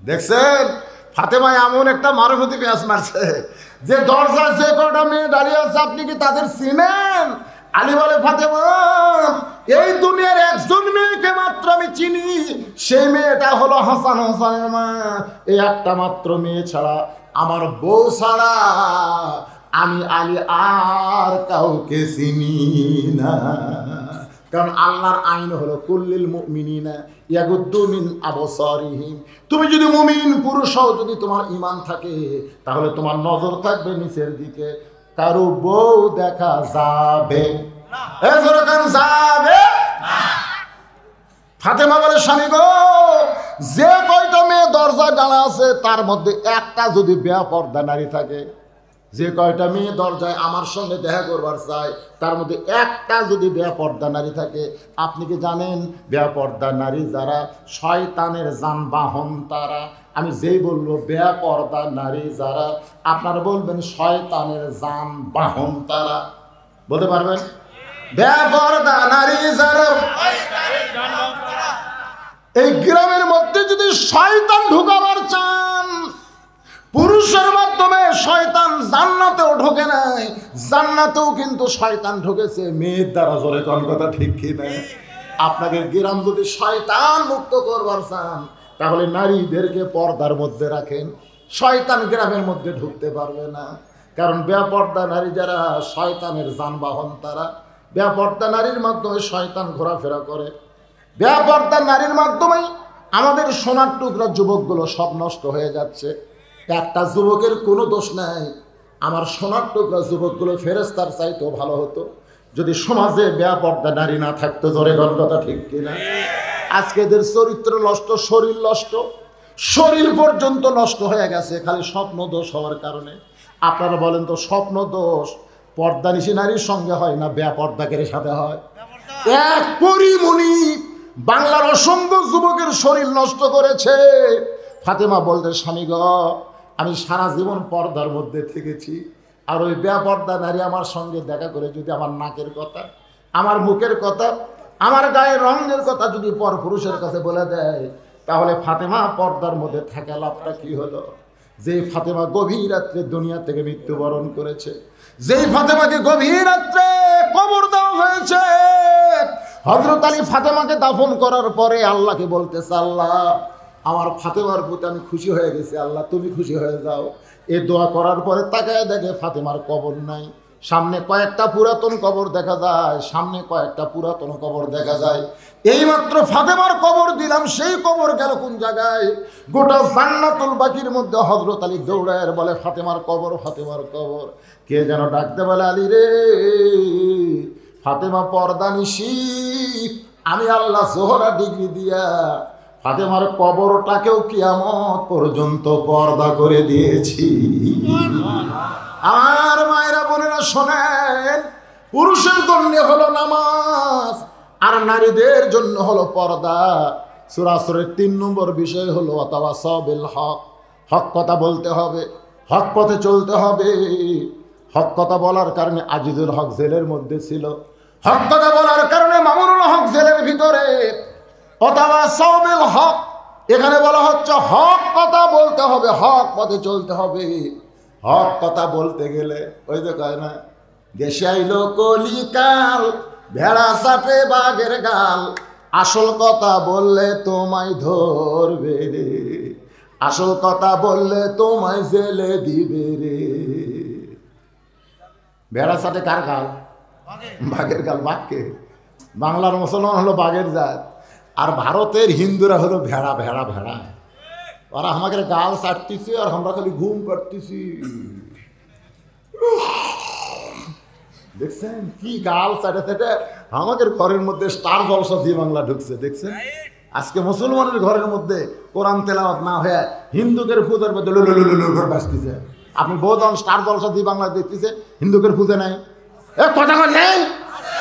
দেখছেন ফাতেমা এমন একটা মারফতি পেঁয়াজ মারছে যে দরজায় যে কটা মেয়ে দাঁড়িয়ে আছে আপনি কি তাদের চিনেন? আলী বলে ফাতেমা, এই দুনিয়ার একজন মেয়েকে মাত্র আমি চিনি, সেই মেয়েটা হলো হাসান হোসেনের মা। এই একটা মাত্র মেয়ে ছাড়া, আমার বউ ছাড়া আমি আলী আর কাউকে চিনি না। কারণ আল্লাহর আইন হলো কুল্লিল মুমিনিনা ইয়াগুদ্দু মিন আবসারিহিম। তুমি যদি মুমিন পুরুষ হও, যদি তোমার ঈমান থাকে, তাহলে তোমার নজর থাকবে নিচের দিকে, কারো বউ দেখা যাবে না। যাবে না। ফাতেমা বলে, স্বামী গো, যে কয়টা মেয়ে দরজায় দাঁড়া আছে তার মধ্যে একটা যদি বেপরদা নারী থাকে, যে কয়টা মেয়ে দরজায় আমার সঙ্গে দেখা করবার চায় তার মধ্যে একটা যদি বেপরদা নারী থাকে, আপনি কি জানেন বেপরদা নারী যারা শয়তানের যানবাহন তারা? আমি যেই বলবো বেপরদা নারী যারা, আপনারা বলবেন শয়তানের যানবাহন তারা। বলতে পারবেন? বেপরদা নারী যারা, এই গ্রামের মধ্যে যদি শয়তান ঢুকাবার চান, পুরুষের মাধ্যমে শয়তান জান্নাতেও ঢোকে নাই, জান্নাতেও কিন্তু শয়তান ঢুকেছে মেয়ের দ্বারা। জোরে কোন কথা ঠিক কি না? আপনাকে গ্রাম যদি শয়তান মুক্ত করবার চান, তাহলে নারীদেরকে পর্দার মধ্যে রাখেন, শয়তান গ্রামের মধ্যে ঢুকতে পারবে না। কারণ বেপর্দা নারী যারা শয়তানের যানবাহন তারা। বেপর্দা নারীর মাধ্যমে শয়তান ঘোরাফেরা করে। বেপর্দা নারীর মাধ্যমেই আমাদের সোনার টুকরা যুবকগুলো সব নষ্ট হয়ে যাচ্ছে। একটা যুবকের কোনো দোষ নাই, আমার সোনার টুকরা যুবকগুলো ফেরেশতার চাইতেও ভালো হতো যদি সমাজে বেপর্দা নারী না থাকতো। জোরে কোন কথা ঠিক কিনা? আজকে এদের চরিত্র নষ্ট, শরীর নষ্ট, শরীর পর্যন্ত নষ্ট হয়ে গেছে খালি স্বপ্ন দোষ হওয়ার কারণে। আপনারা বলেন তো, স্বপ্ন দোষ পর্দানিশী নারীর সঙ্গে হয় না বেপর্দাকের সাথে হয়? এক পরিমণি বাংলার অসংখ্য যুবকের শরীর নষ্ট করেছে। ফাতেমা বলতে, স্বামী গ, আমি সারা জীবন পর্দার মধ্যে থেকেছি, আর ওই বেপর্দা নারী আমার সঙ্গে দেখা করে যদি আমার নাকের কথা, আমার মুখের কথা, আমার গায়ের রঙের কথা যদি পরপুরুষের কাছে বলে দেয়, তাহলে ফাতেমা পর্দার মধ্যে থাকা লাভটা কি হলো? যেই ফাতেমা গভীর রাত্রে দুনিয়া থেকে মৃত্যুবরণ করেছে, যেই ফাতেমাকে গভীর রাত্রে কবর দেওয়া হয়েছে, হযরত আলী ফাতেমাকে দাফন করার পরে আল্লাহকে বলতেছে, আল্লাহ আমার ফাতেমার প্রতি আমি খুশি হয়ে গেছি, আল্লাহ তুমি খুশি হয়ে যাও। এ দোয়া করার পরে তাকায় দেখে ফাতেমার কবর নাই। সামনে কয়েকটা পুরাতন কবর দেখা যায়, সামনে কয়েকটা পুরাতন কবর দেখা যায়। এইমাত্র ফাতেমার কবর দিলাম, সেই কবর গেল কোন জায়গায়? গোটা জান্নাতুল বাকির মধ্যে হযরত আলী দৌড়ায় বলে, ফাতেমার কবর, ফাতেমার কবর। কে যেন ডাকতে বলে, আলী রে, ফাতেমা পর্দানিশী, আমি আল্লাহ জোহরা ডিগ্রি দিয়া ফাতেমার কবরটাকেও কিয়ামত পর্যন্ত পর্দা করে দিয়েছি। আমার মায়েরা বোনেরা শোনেন, পুরুষের জন্য হলো নামাজ আর নারীদের জন্য হলো পর্দা। সূরা আসরের 3 নম্বর বিষয় হলো ওয়াতাওয়াসাউ বিল হক। হক কথা বলতে হবে, হক পথে চলতে হবে। হক কথা বলার কারণে আজিজুল হক জেলের মধ্যে ছিল, হক কথা বলার কারণে মামুনুল হক জেলের ভিতরে। ওয়াতাওয়াসাউ বিল হক, এখানে বলা হচ্ছে হক কথা বলতে হবে, হক পথে চলতে হবে। হক কথা বলতে গেলে ওই যে কয় না, দেশে আইলো কলিকাল, ভেড়া চাটে বাঘের গাল, আসল কথা বললে তোমায় ধরবে রে, আসল কথা বললে তোমায় জেলে দিবে রে। ভেড়া চাটে কার গাল? বাঘের গাল। বাঘকে, বাংলার মুসলমান হলো বাঘের জাত, আর ভারতের হিন্দুরা হলো ভেড়া। ভেড়া ভেড়া ওরা আমাকে গাল চাটতেছি আর আমরা খালি ঘুম করতেছি। দেখছেন কি গাল চাটে চাটে আমাদের ঘরের মধ্যে স্টার জলসা জি বাংলা ঢুকছে। দেখছেন আজকে মুসলমানের ঘরের মধ্যে কোরআন তেলাওয়াত না হয়ে হিন্দুদের পূজার মধ্যে ঘর বাঁচতেছে। আপনি বোধন স্টার জলসা জি বাংলা দেখতেছে, হিন্দুদের পূজা নাই। কথা নেই,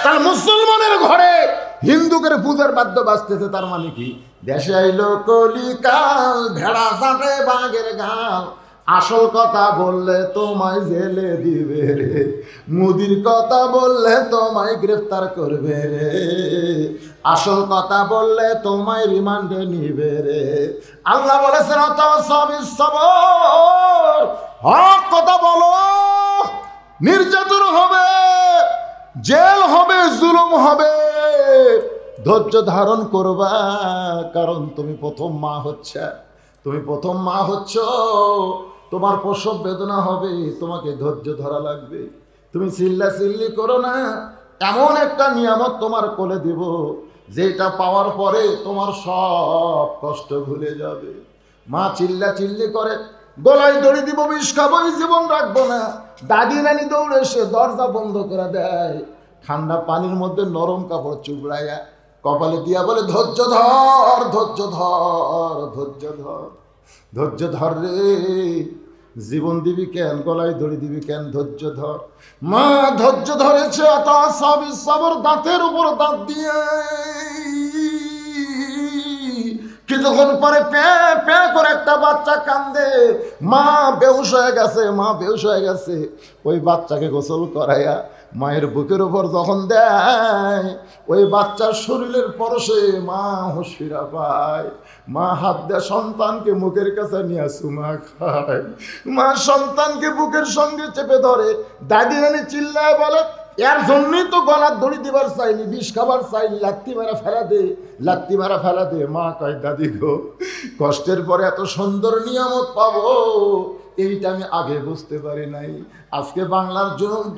তাহলে মুসলমানের ঘরে হিন্দুদের পূজার বাদ্য বাজতেছে। তার মানে কি? দেশে আইলো কলিকাল, ভেড়া চাটে বাঘের গাল, আসল কথা বললে তোমায় জেলে দিবে রে, মুদির কথা বললে তোমায় গ্রেফতার করবে রে, আসল কথা বললে তোমায় রিমান্ডে নিবে রে। আল্লাহ বলেছেন হক কথা বলো, নির্যাতন হবে। জেল হবে, জুলুম হবে, ধৈর্য ধারণ করবা, কারণ তুমি প্রথম মা হচ্ছে, তুমি প্রথম মা হচ্ছ, তোমার প্রসব বেদনা হবে, তোমাকে ধৈর্য ধরা লাগবে। তুমি চিল্লা চিল্লি করো না, এমন একটা নিয়ামত তোমার কোলে দিব যেটা পাওয়ার পরে তোমার সব কষ্ট ভুলে যাবে। মা চিল্লা চিল্লি করে, গলায় দড়ি দিব, বিষ খাবো, জীবন রাখবো না। দাদি নানি দৌড়ে এসে দরজা বন্ধ করে দেয়, ঠান্ডা পানির মধ্যে নরম কাপড় চুবড়াইয়া কপালে দিয়া বলে, ধৈর্য ধর, ধৈর্য ধর, ধৈর্য ধর, ধৈর্য ধর রে, জীবন দিবি কেন, গলায় দড়ি দিবি কেন, ধৈর্য ধর। মা ধৈর্য ধরেছে, সবর দাঁতের উপর দাঁত দিয়ে কিছুক্ষণ পরে প্যাঁ প্যাঁ করে একটা বাচ্চা কান্দে, মা বেহুশ হয়ে গেছে, মা বেহুশ হয়ে গেছে। ওই বাচ্চাকে গোসল করাইয়া মায়ের বুকের উপর যখন দেয়, ওই বাচ্চার শরীরের পরশে মা হুঁশ ফিরা পায়। মা হাত দেয় সন্তানকে মুখের কাছে নিয়ে চুমা খায়, মা সন্তানকে বুকের সঙ্গে চেপে ধরে। দাদি নানি চিল্লায় বলে, এর জন্যই তো গলার দড়ি দিবার চাইনি, বিষ খাবার চাইনি, লাত্তি মারা ফেলা দে, লাত্তি মারা ফেলা দে। মা কয়, দাদি গো, কষ্টের পরে এত সুন্দর নিয়ামত পাবো এইটা আমি আগে বুঝতে পারি নাই। আজকে বাংলার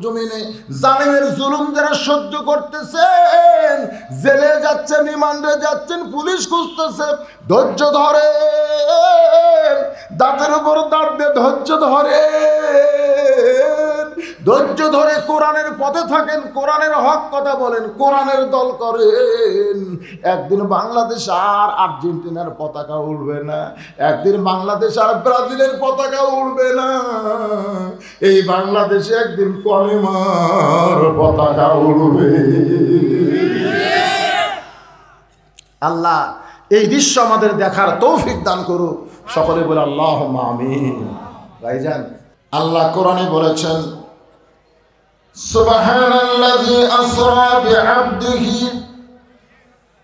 জমিনে জালেমের জুলুম যারা সহ্য করতেছেন, জেলে যাচ্ছেন, রিমান্ডে যাচ্ছেন, পুলিশ খুঁজতেছে, ধৈর্য ধরে, দাঁতের উপর দাঁত দিয়ে ধৈর্য ধরে, ধৈর্য ধরে কোরআনের পথে থাকেন, কোরআনের হক কথা বলেন, কোরআনের দল করেন। একদিন বাংলাদেশ আর আর্জেন্টিনার পতাকা উড়বে না, একদিন বাংলাদেশ আর ব্রাজিলের পতাকা উড়বে না, এই বাংলাদেশে একদিন কলেমার পতাকা উড়বে। আল্লাহ এই দৃশ্য আমাদের দেখার তৌফিক দান করুক, সকলে বলে আল্লাহুম্মা আমিন। ভাইজান, আল্লাহ কোরআনে বলেছেন, সুবহানাল্লাযী আসরা বিআবদিহি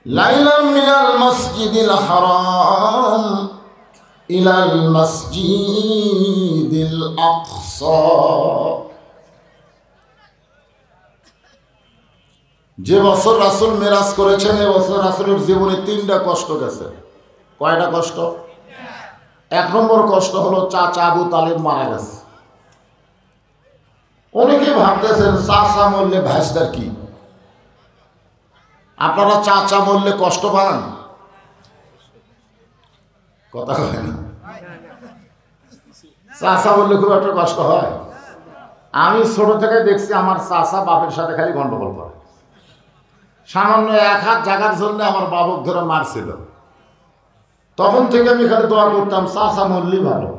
লাইলাম মিনাল মাসজিদিল হারাম ইলাল মাসজিদিল আকসা। যে বছর রাসূল মেরাজ করেছেন, এ বছর রাসূলের জীবনে 3টা কষ্ট গেছে। কয়টা কষ্ট? 1 নম্বর কষ্ট হলো চাচা আবু তালেব মারা গেছে। অনেকে ভাবতেছেন চাচা মরলে ভাইস্তার কি? আপনারা চাচা মরলে কষ্ট পান? কথা হয় না, চাচা মরলে খুব একটা কষ্ট হয়। আমি ছোট থেকে দেখছি আমার চাচা বাপের সাথে খালি গন্ডগোল করে। সামান্য 1 হাত জায়গার জন্য আমার বাবুক ধরে মারছিল। তখন থেকে আমি খালি দোয়া করতাম, চাচা মরলেই ভালো।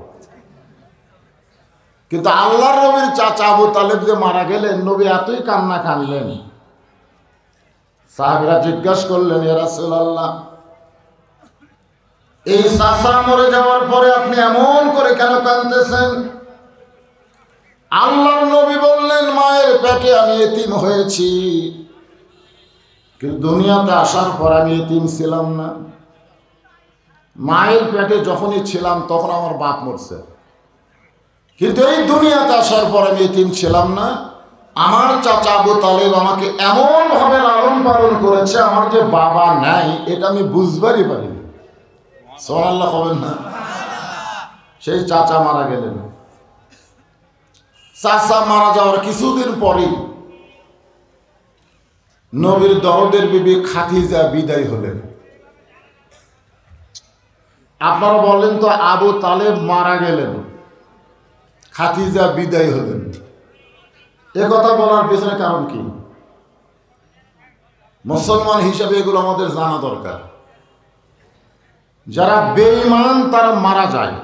কিন্তু আল্লাহর নবীর চাচা আবু তালেব যে মারা গেলেন, নবী এতই কান্না কানলেন, সাহাবীরা জিজ্ঞাসা করলেন, ইয়া রাসূলুল্লাহ, এই চাচা মরে যাওয়ার পরে আপনি এমন করে কেন কাঁদতেছেন? আল্লাহর নবী বললেন, মায়ের পেটে আমি এতিম হয়েছি, কিন্তু দুনিয়াতে আসার পর আমি এতিম ছিলাম না। মায়ের পেটে যখনই ছিলাম তখন আমার বাপ মরছে, কিন্তু এই দুনিয়াতে আসার পর আমি এতিম ছিলাম না। আমার চাচা আবু তালেব আমাকে এমন ভাবে লালন পালন করেছে, আমার যে বাবা নাই এটা আমি বুঝবারই পারিনি। সুবহানাল্লাহ হবেন না? সেই চাচা মারা গেলেন। চাচা মারা যাওয়ার কিছুদিন পরেই নবীর দরদের বিবি খাদিজা বিদায় হলেন। আপনারা বলেন তো, আবু তালেব মারা গেলেন, খাদিজা বিদায় হলেন, এ কথা বলার পেছনে কারণ কি? মুসলমান হিসাবে এগুলো আমাদের জানা দরকার। যারা বেঈমান তারা মারা যায়,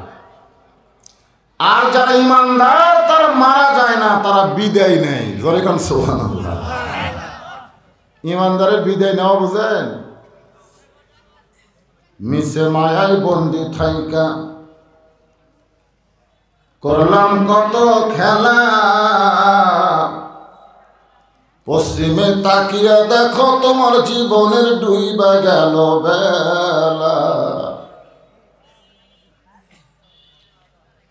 আর যারা ইমানদার তারা মারা যায় না, তারা বিদায় নেয়। জোরে কান সুবহানাল্লাহ। ইমানদারের বিদায় নেওয়া বুঝেন? মিশে মায়ায় বন্দি থাইকা করলাম কত খেলা, পশ্চিমে তাকিয়া দেখো তোমার জীবনের ডুইবা গেল বেলা।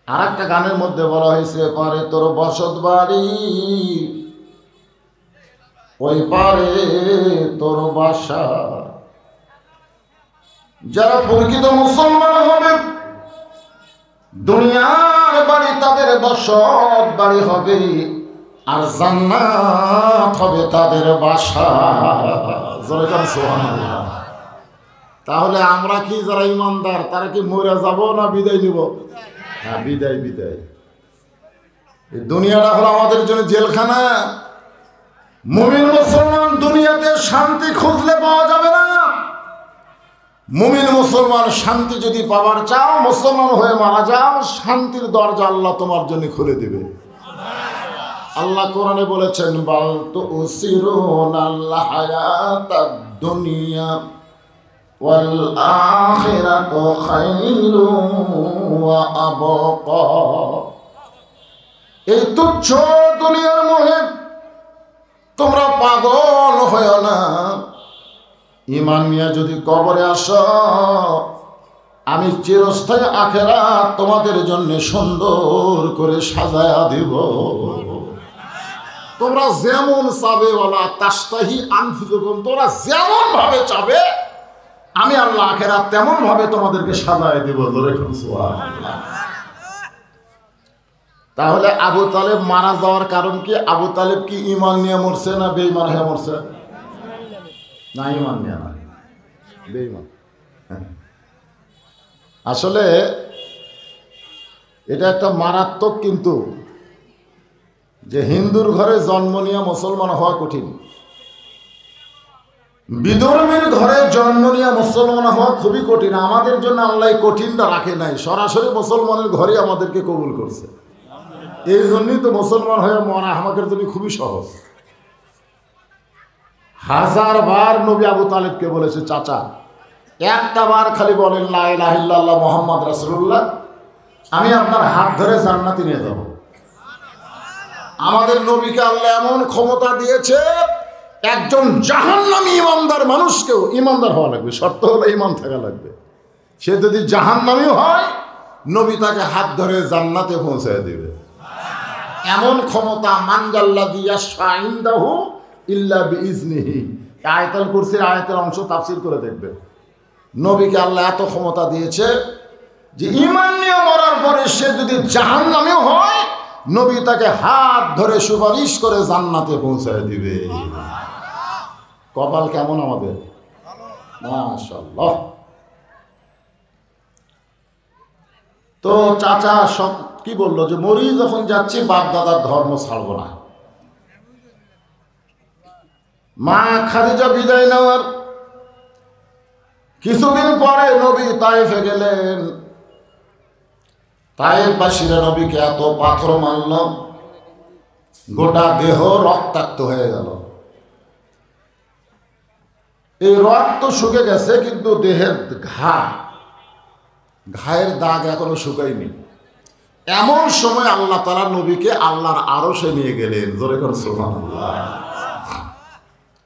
আর একটা গানের মধ্যে বলা হয়েছে, পারে তোর বসত বাড়ি ওই পারে তোর বাসা। যারা প্রকৃত মুসলমান হবে দুনিয়ার বাড়ি তাদের বসত বাড়ি হবে, আর জান্নাত হবে তাদের বাসা। জোরে কান সুবহানাল্লাহ। তাহলে আমরা কি যারা ইমানদার তারা কি মরে যাব না বিদায় নিব? হ্যাঁ, বিদায় বিদায়। এই দুনিয়াটা হলো আমাদের জন্য জেলখানা। মুমিন মুসলমান দুনিয়াতে শান্তি খুঁজলে পাওয়া যাবে না। মুমিন মুসলমান শান্তি যদি পাওয়ার চাও, মুসলমান হয়ে মারা যাও, শান্তির দরজা আল্লাহ তোমার জন্য খুলে দিবে। আল্লাহ কোরআনে বলেছেন, বাল তুসিরুনাল হায়াতাদ দুনিয়া ওয়াল আখিরাতু খায়রুন ওয়া আবকা। এই তুচ্ছ দুনিয়ার মোহে তোমরা পাগল হয়ো না। ঈমান নিয়ে যদি কবরে আসো, আমি চিরস্থায়ী আখিরাত তোমাদের জন্য সুন্দর করে সাজায়া দিব। তোমরা যেমন চাবে, ওয়ালা তাস্তাহি আনফুসুকুম, তোমরা যেমন ভাবে চাবে আমি আল্লাহ আখিরাত তেমন ভাবে তোমাদেরকে সাজায় দিব। সুবহানাল্লাহ। তাহলে আবু তালেব মারা যাওয়ার কারণ কি? আবু তালেব কি ঈমান নিয়ে মরছে না বেঈমান হয়ে মরছে? না, ঈমান নিয়ে না, বেঈমান। আসলে এটা একটা মারাত্মক, কিন্তু যে হিন্দুর ঘরে জন্ম নিয়ে মুসলমান হওয়া কঠিন, বিধর্মীর ঘরে জন্ম নিয়ে মুসলমান হওয়া খুবই কঠিন। আমাদের জন্য আল্লাহ কঠিনটা রাখে নাই, সরাসরি মুসলমানের ঘরে আমাদেরকে কবুল করছে। এই জন্যই তো মুসলমান হয়ে মরা আমাদের জন্য খুবই সহজ। 1000 বার নবী আবু তালেবকে বলেছে, চাচা একটা বার খালি বলেন লা ইলাহা ইল্লাল্লাহ মুহাম্মদ রাসূলুল্লাহ, আমি আপনার হাত ধরে জান্নাতে নিয়ে যাব। আমাদের নবীকে আল্লাহ এমন ক্ষমতা দিয়েছে, একজন জাহান্নামী ইমানদার মানুষকেও, ইমানদার হওয়া লাগবে, শর্ত হলো ইমান থাকা লাগবে। সে যদি জাহান্নামী হয়, নবী তাকে হাত ধরে জান্নাতে পৌঁছায় দিবে। এমন ক্ষমতা। মানজাল্লাযী ইয়াশফা ইনদাহু ইল্লা বিইজনিহি। আয়াতুল কুরসির আয়াতের অংশ তাফসীর করে দেখবে। নবীকে আল্লাহ এত ক্ষমতা দিয়েছে যে ঈমান নিয়ে মরার পরে সে যদি জাহান্নামী হয়, নবী তাকে হাত ধরে সুপারিশ করে জান্নাতে পৌঁছায় দিবে। কপাল কেমন আমাদের! মাশাআল্লাহ। তো চাচা সব কি বললো যে মরি যখন যাচ্ছি বাপ দাদার ধর্ম ছাড়বো না। মা খাদিজা বিদায় নেওয়ার কিছুদিন পরে নবী তায়েফে গেলেন। তায়েফবাসীরা নবীকে এত পাথর মারল, গোটা দেহ রক্তাক্ত হয়ে গেল। এই রক্ত শুকে গেছে, কিন্তু দেহের ঘায়ের দাগ এখনো শুকায়নি। এমন সময় আল্লাহ তাআলা নবীকে আল্লাহর আরশে নিয়ে গেলেন। জোরে করে সুবহানাল্লাহ।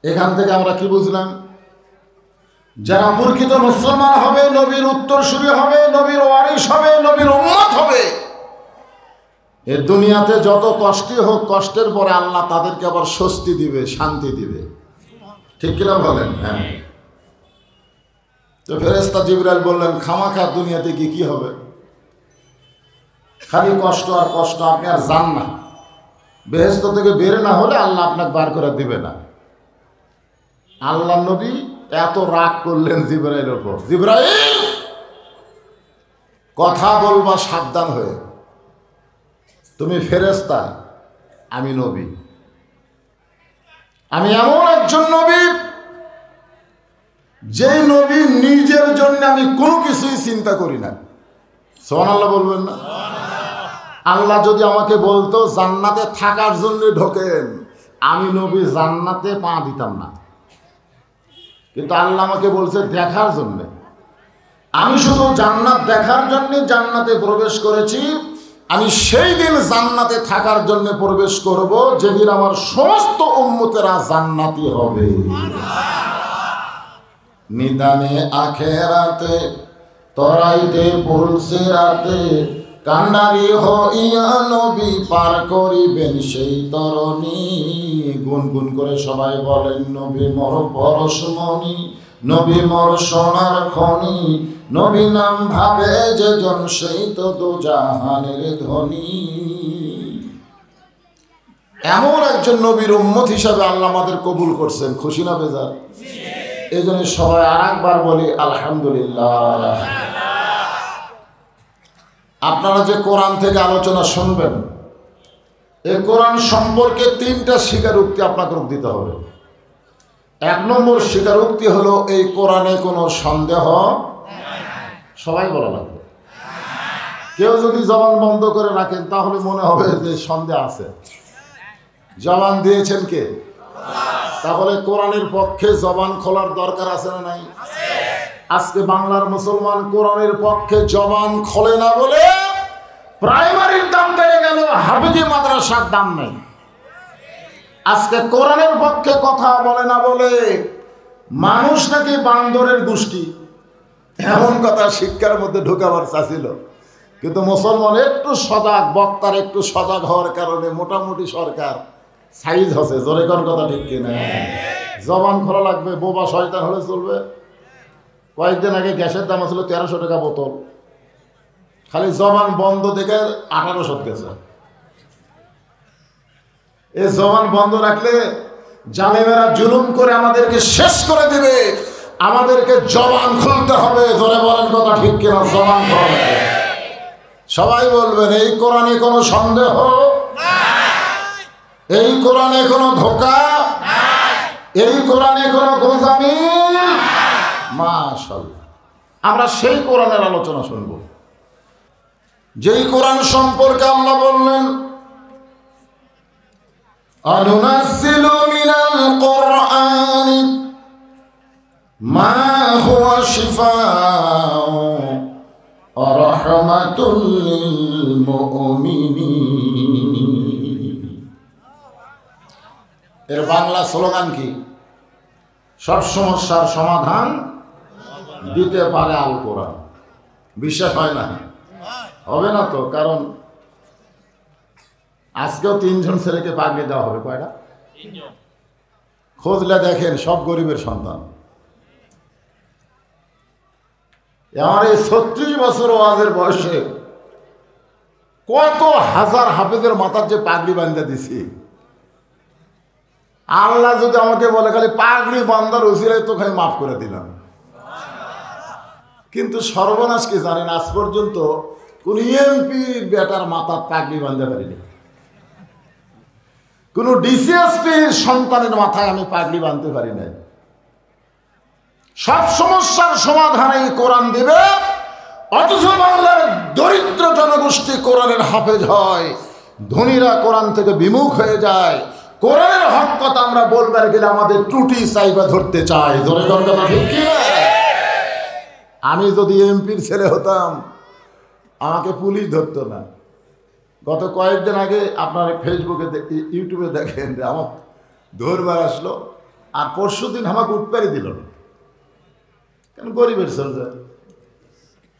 এখান থেকে আমরা কি বুঝলাম? যারা প্রকৃত মুসলমান হবে, নবীর উত্তরসূরি হবে, নবীর ওয়ারিস হবে, নবীর উম্মত হবে, এ দুনিয়াতে যত কষ্টই হোক, কষ্টের পরে আল্লাহ তাদেরকে আবার স্বস্তি দিবে, শান্তি দিবে। ঠিক কিনা বলেন? হ্যাঁ। তো ফেরেশতা জিবরাইল বললেন, খামাখা দুনিয়াতে কি হবে, খালি কষ্ট আর কষ্ট, আপনি আর যান না। বেহেশত থেকে বের না হলে আল্লাহ আপনাকে বার করে দিবে না। আল্লাহ নবী এত রাগ করলেন জিবরাইলের উপর, জিবরাইল কথা বলবা সাবধান হয়ে, তুমি ফেরেশতা, আমি নবী। আমি এমন একজন নবী, যে নবী নিজের জন্য আমি কোনো কিছুই চিন্তা করি না। সুবহানাল্লাহ বলবেন না? আল্লাহ যদি আমাকে বলতো জান্নাতে থাকার জন্য ঢোকেন, আমি নবী জান্নাতে পা দিতাম না। কিন্তু আল্লাহ আমাকে বলছে দেখার জন্য। আমি শুধু জান্নাত দেখার জন্য জান্নাতে প্রবেশ করেছি। আমি সেই দিন জান্নাতে থাকার জন্য প্রবেশ করব, যেদিন আমার সমস্ত উম্মতেরা জান্নাতি হবে। নিদানে আখেরাতে তরাইতে পুলসিরাতে কান্ডারি হইয়া নবী পার করিবেন সেই তরণী। গুনগুন করে সবাই বলেন নবী মর পরশমণি, নবী মর সোনার খনি, নবী নাম ভাবে যেজন সেই তো দোজাহানের ধনী। এমন একজন নবীর উম্মত হিসাবে আল্লাহ আমাদের কবুল করছেন, খুশি না বেজার? এই জন্য সবাই আর একবার বলি আলহামদুলিল্লাহ। আপনারা যে কোরআন থেকে আলোচনা শুনবেন, এই কোরআন সম্পর্কে 3টা স্বীকারোক্তি আপনাকে দিতে হবে। 1 নম্বর স্বীকারোক্তি হলো এই কোরআনে কোনো সন্দেহ, সবাই বলা লাগবে। কেউ যদি জবান বন্ধ করে রাখেন তাহলে মনে হবে যে সন্দেহ আছে। জবান দিয়েছেন কে? তাহলে কোরআনের পক্ষে জবান খোলার দরকার আছে না নাই? আজকে বাংলার মুসলমান কোরআনের পক্ষে জবান খোলে না বলে প্রাইমারির দাম বেড়ে গেল, হাফেজি মাদ্রাসার দাম নেই। আজকে কোরআনের পক্ষে কথা বলে না বলে মানুষ নাকি বান্দরের গোষ্ঠী, এমন কথা শিক্ষার মধ্যে ঢুকাবার চাচ্ছিল। কিন্তু মুসলমান একটু সজাগ, বক্তার একটু সজাগ হওয়ার কারণে মোটামুটি সরকার সাইজ হচ্ছে। জোরে কোন কথা ঠিক কিনা? জবান খোলা লাগবে, বোবা শয়তান হলে চলবে। কয়েকদিন আগে গ্যাসের দাম ছিল 1300 টাকা বোতল, খালি জবান বন্ধ দেখে 1800 গেছে। এই জবান বন্ধ রাখলে জালেমেরা জুলুম করে আমাদেরকে শেষ করে দিবে। আমাদেরকে জবান খুলতে হবে। জোরে বলেন কথা ঠিক কিনা? জবান খোলা লাগবে। সবাই বলবেন এই কোরআনে কোনো সন্দেহ, এই কোরআনে কোনো ধোঁকা, এই কোরআনে কোনো গোজামি। মাশাআল্লাহ, আমরা সেই কোরআনের আলোচনা শুনব যেই কোরআন সম্পর্কে আল্লাহ বললেন আনুনাজ্জিলু মিনাল কোরআনি মা হুয়া শিফাউ ওয়া রাহমাতুল লিল মুমিনিন। এর বাংলা স্লোগান কি? সব সমস্যার সমাধান দিতে পারে আল কোরআন। বিশ্বাস হয় না? হবে না তো, কারণ আজকেও 3 জন ছেলেকে পাগড়ি দেওয়া হবে। কয়টা? 3 জন। খোঁজলে দেখেন সব গরিবের সন্তান। আমার এই 36 বছর ওয়াজের বয়সে কত হাজার হাফেজের মাথার যে পাগড়ি বান্ধা দিছি। আল্লাহ যদি আমাকে বলে খালি পাগড়ি বান্ধার উসিলায় তো খালি মাফ করে দিলাম। কিন্তু সর্বনাশ কি জানেন? আজ পর্যন্ত কোন এমপির বেটার মাথার পাগড়ি বাঁধতে পারিনি, কোন ডিসিএসপির সন্তানের মাথায় আমি পাগড়ি বাঁধতে পারি নাই। সব সমস্যার সমাধানে কোরআন দিবে, অথচ বাংলার দরিদ্র জনগোষ্ঠী কোরআনের হাফেজ হয়, ধনীরা কোরআন থেকে বিমুখ হয়ে যায়। কোরআনের হক কথা আমরা বলবার গেলে আমাদের ত্রুটি চাইবা ধরতে চাই। ধরে কথা ঠিক কি? আমি যদি এমপির ছেলে হতাম আমাকে পুলিশ ধরতো না। গত কয়েকদিন আগে আপনার ফেসবুকে ইউটিউবে দেখেন যে আমার ধরবার আসলো, আর পরশু দিন আমাকে উঠপারি দিল না। কেন? গরিবের ছেল, যায়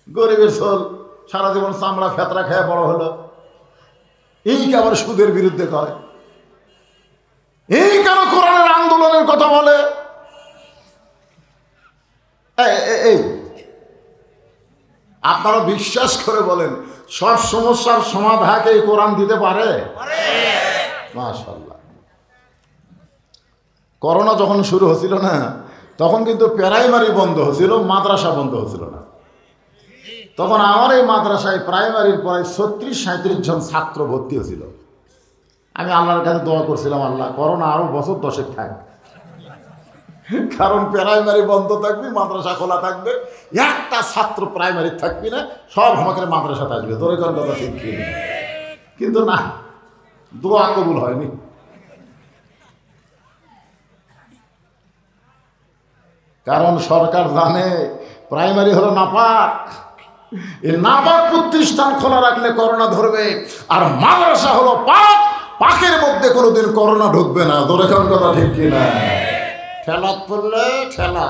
গরিবের ছেল সারা জীবন চামড়া ফেতরা খেয়ে বড় হলো, এই কি আবার সুদের বিরুদ্ধে কয়? এই কেন কোরআনের আন্দোলনের কথা বলে? এই আপনারা বিশ্বাস করে বলেন সব সমস্যার সমাধানকে এই কোরআন দিতে পারে? মাশাআল্লাহ। করোনা যখন শুরু হয়েছিল না, তখন কিন্তু প্রাইমারি বন্ধ হয়েছিল, মাদ্রাসা বন্ধ হয়েছিল না। তখন আমার এই মাদ্রাসায় প্রাইমারির প্রায় 36-37 জন ছাত্র ভর্তি হয়েছিল। আমি আল্লাহর কাছে দোয়া করছিলাম, আল্লাহ করোনা আরো বছর 10 থাক, কারণ প্রাইমারি বন্ধ থাকবে, মাদ্রাসা খোলা থাকবে, একটা ছাত্র প্রাইমারি থাকবি না, সব আমাকে মাদ্রাসাতে আসবে। তোর কথা ঠিক কি? কিন্তু না, দোয়া কবুল হয়নি। কারণ সরকার জানে প্রাইমারি হলো নাপাক, এই নাপাক প্রতিষ্ঠান খোলা রাখলে করোনা ধরবে, আর মাদ্রাসা হলো পাক, পাকের মধ্যে কোনোদিন করোনা ঢুকবে না। তোর কথা ঠিক কিনা? ঠেলা পড়লে ঠেলা।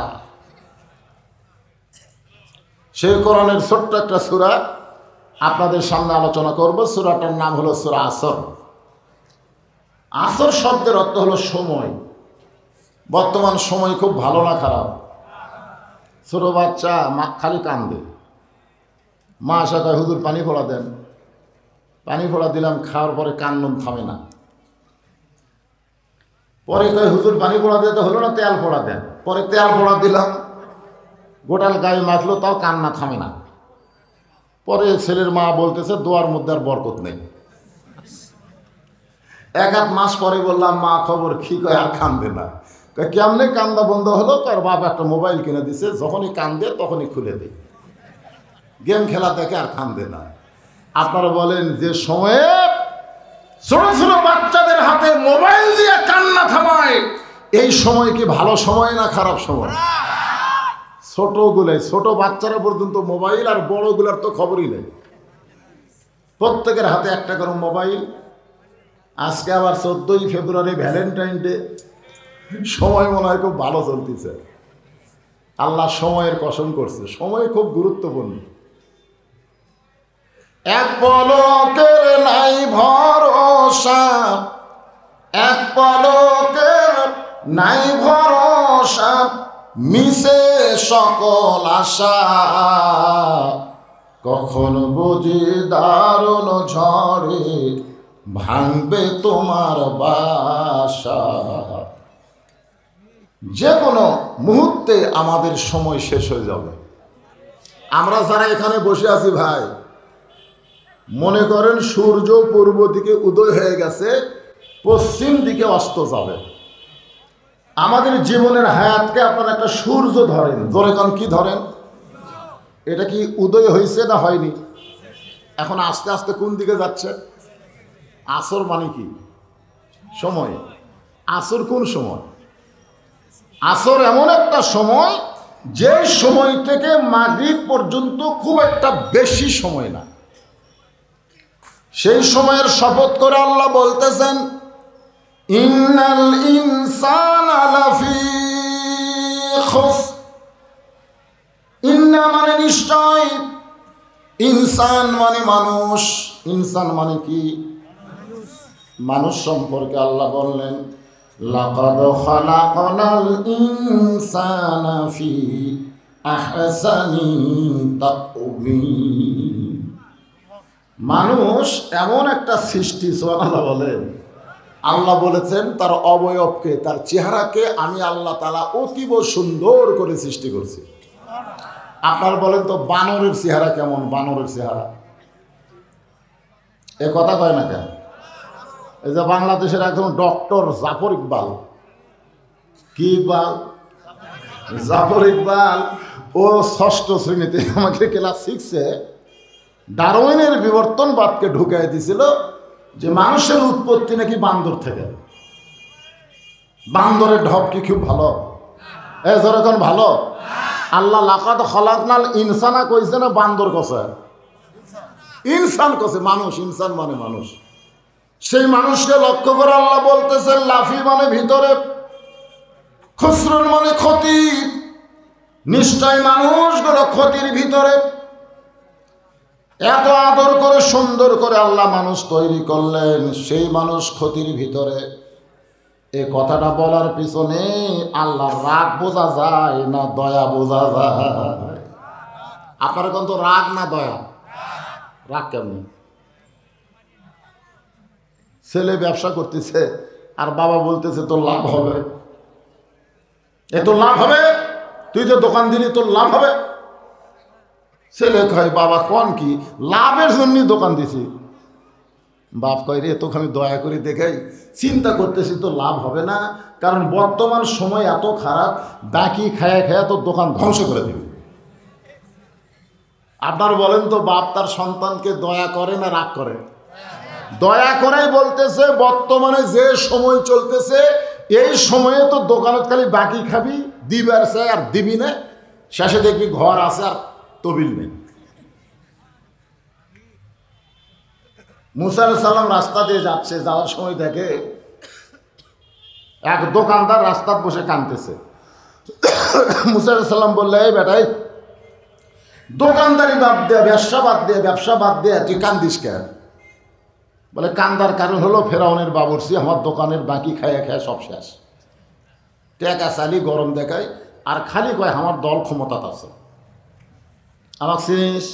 সেই কোরআনের ছোট্ট একটা সূরা আপনাদের সামনে আলোচনা করব। সূরাটার নাম হলো সূরা আসর। আসর শব্দের অর্থ হলো সময়। বর্তমান সময় খুব ভালো না খারাপ? ছোট বাচ্চা খালি কান্দে, মা আসা কয় হুজুর পানি ফোড়া দেন। পানি ফোড়া দিলাম, খাওয়ার পরে কান্নন থামে না। পরে কয় হুজুর পানি ফোড়া দিতে হলো না, তেল ফোড়া দেন। পরে তেল ফোড়া দিলাম, গোটাল গায়ে মাখলো, তাও কান্না থামে না। পরে ছেলের মা বলতেছে দোয়ার মধ্যে আর বরকত নেই। এক আধ মাস পরে বললাম মা খবর কি? কয় আর কান্দে না। কেমনে কান্দা বন্ধ হলো? তার বাপ একটা মোবাইল কিনে দিছে, যখনই কান্দে তখনই খুলে দেয়, গেম খেলা দেখে আর কান্দে না। আপনারা বলেন যে সময়ে ছোট ছোট বাচ্চাদের হাতে মোবাইল দিয়ে কান্না থামায়, এই সময় কি ভালো সময় না খারাপ সময়? ছোট বাচ্চারা পর্যন্ত মোবাইল, আর বড়গুলার তো খবরই নেই। প্রত্যেকের হাতে একটা করে মোবাইল। আজকে আবার 14ই ফেব্রুয়ারি, ভ্যালেন্টাইন ডে। সময় মনে হয় খুব ভালো চলতেছে। আল্লাহ সময়ের কসম করছে, সময় খুব গুরুত্বপূর্ণ। এক পলকের নাই ভরসা, এক পলকের নাই ভরসা, মিশে সকল আশা, কখন বুঝি দারুণ ঝড়ে ভাঙবে তোমার বাসা। যে কোনো মুহূর্তে আমাদের সময় শেষ হয়ে যাবে। আমরা যারা এখানে বসে আছি ভাই, মনে করেন সূর্য পূর্ব দিকে উদয় হয়ে গেছে, পশ্চিম দিকে অস্ত যাবে। আমাদের জীবনের হায়াতকে আপনারা একটা সূর্য ধরেন, ধরে কারণ কি ধরেন? এটা কি উদয় হয়েছে না হয়নি? এখন আস্তে আস্তে কোন দিকে যাচ্ছে? আসর মানে কি? সময়। আসর কোন সময়? আসর এমন একটা সময় যে সময় থেকে মাগরিব পর্যন্ত খুব একটা বেশি সময় না। সেই সময়ের শপথ করে আল্লাহ বলতেছেন, ইন্নাল ইনসানা লাফি খুসর। ইন্না মানে নিশ্চয়, ইনসান মানে মানুষ। ইনসান মানে কি? মানুষ সম্পর্কে আল্লাহ বললেন, লাকাদ খালাকনাল ইনসানা ফি আহসানি তাকওয়িম। মানুষ এমন একটা সৃষ্টি, সুবহানাল্লাহ বলেন। আল্লাহ বলেছেন তার অবয়বকে, তার চেহারাকে আমি আল্লাহ তাআলা অতীব সুন্দর করে সৃষ্টি করছি। আপনার বলেন তো বানরের চেহারা কেমন? বানরের চেহারা এ কথা কয় না কেন? এই যে বাংলাদেশের একজন ডক্টর জাফর ইকবাল, কি ইকবাল? জাফর ইকবাল, ও 6ষ্ঠ শ্রেণীতে, আমাকে ক্লাস 6-এ ডারউইনের বিবর্তনবাদকে ঢুকাই দিছিল যে মানুষের উৎপত্তি নাকি বান্দর থেকে। বান্দরের ঢপ কি খুব ভালো? যেরকম ভালো। আল্লাহ লাকাদ খালাকনাল ইনসানা কইছে না বান্দর কছে? ইনসান কছে, মানুষ। ইনসান মানে মানুষ। সেই মানুষকে লক্ষ্য করে আল্লাহ বলতেছেন, লাফি মানে ভিতরে, খুসরুন মানে ক্ষতি। নিশ্চয় মানুষগুলো ক্ষতির ভিতরে। এত আদর করে সুন্দর করে আল্লাহ মানুষ তৈরি করলেন, সেই মানুষ ক্ষতির ভিতরে। এ কথাটা বলার পিছনে আল্লাহর রাগ বোঝা যায় না দয়া বোঝা যায়? আপনার কোন তো রাগ না দয়া? রাগ কেমন? ছেলে ব্যবসা করতেছে আর বাবা বলতেছে তোর লাভ হবে, এ তোর লাভ হবে, তুই যে দোকান দিলি তোর লাভ হবে। ছেলে কয় বাবা কোন কি? লাভের জন্যই দোকান দিছি। বাপ কয় রে তোকে আমি দয়া করে দেখাই, চিন্তা করতেছি তো লাভ হবে না, কারণ বর্তমান সময় এত খারাপ, বাকি খায়া খায়া তোর দোকান ধ্বংস করে দিবি। আপনার বলেন তো বাপ তার সন্তানকে দয়া করে না রাগ করে? দয়া করেই বলতেছে বর্তমানে যে সময় চলতেছে এই সময়ে তো দোকানত খালি বাকি খাবি, দিবার চাই আর দিবি না, শেষে দেখবি ঘর আছে আর তবিল নেই। মুসা আলাইহিস সালাম রাস্তা দিয়ে যাচ্ছে, যাওয়ার সময় দেখে এক দোকানদার রাস্তায় বসে কাঁদতেছে। মুসা আলাইহিস সালাম বললে, এই বেটাই দোকানদারি বাদ দেয়া, ব্যবসা বাদ দেয়া তুই কান্দিস কেন? বলে কান্দার কারণ হলো ফেরাউনের বাবুর্চি আমার দোকানের বাকি খাইয়া খায় সব শেষ, টাকা চালি গরম দেখায়, আর খালি কয় আমার দল ক্ষমতাত আছে। আমার চিনিস,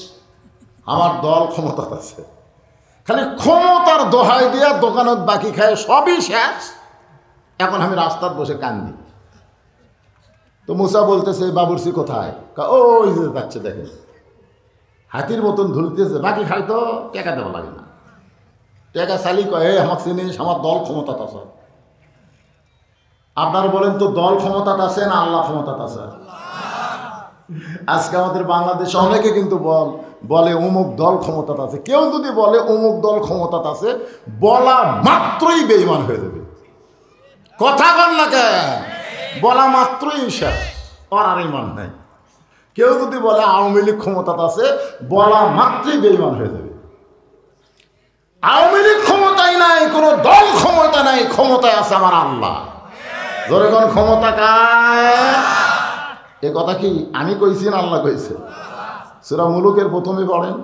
আমার দল ক্ষমতাত আছে, খালি ক্ষমতার দোহাই দিয়া দোকানত বাকি খায় সবই শেষ, এখন আমি রাস্তার বসে কান্দি। তো মুসা বলতেছে বাবুর্চি কোথায়? ওই যে যাচ্ছে দেখেন, হাতির মতন ধুলতেছে, বাকি খাই তো টাকা দেওয়া লাগে না। টাকা চালি কয় আমার চিনিস, আমার দল ক্ষমতাত আছে। আপনারা বলেন তো দল ক্ষমতাত আছে না আল্লাহ ক্ষমতাত আছে? আজকে আমাদের বাংলাদেশে অনেকে কিন্তু বলে অমুক দল ক্ষমতাত আছে। কেউ যদি বলে অমুক দল ক্ষমতাত আছে, বলা মাত্রই বেঈমান হয়ে যাবে। কথা বল না কেন? বলা মাত্রই শেষ, ওর আর ইমান নাই। কেউ যদি বলে আওয়ামী লীগ ক্ষমতাত আছে, বলা মাত্রই বেঈমান হয়ে যাবে। আওয়ামী লীগ ক্ষমতায় নাই, কোনো দল ক্ষমতা নাই, ক্ষমতায় আছে আমার আল্লাহ। ধরে কোন ক্ষমতা কার? এ কথা কি আমি কইছি না আল্লাহ কইছে? সূরা মুলুকের প্রথমে পড়েন,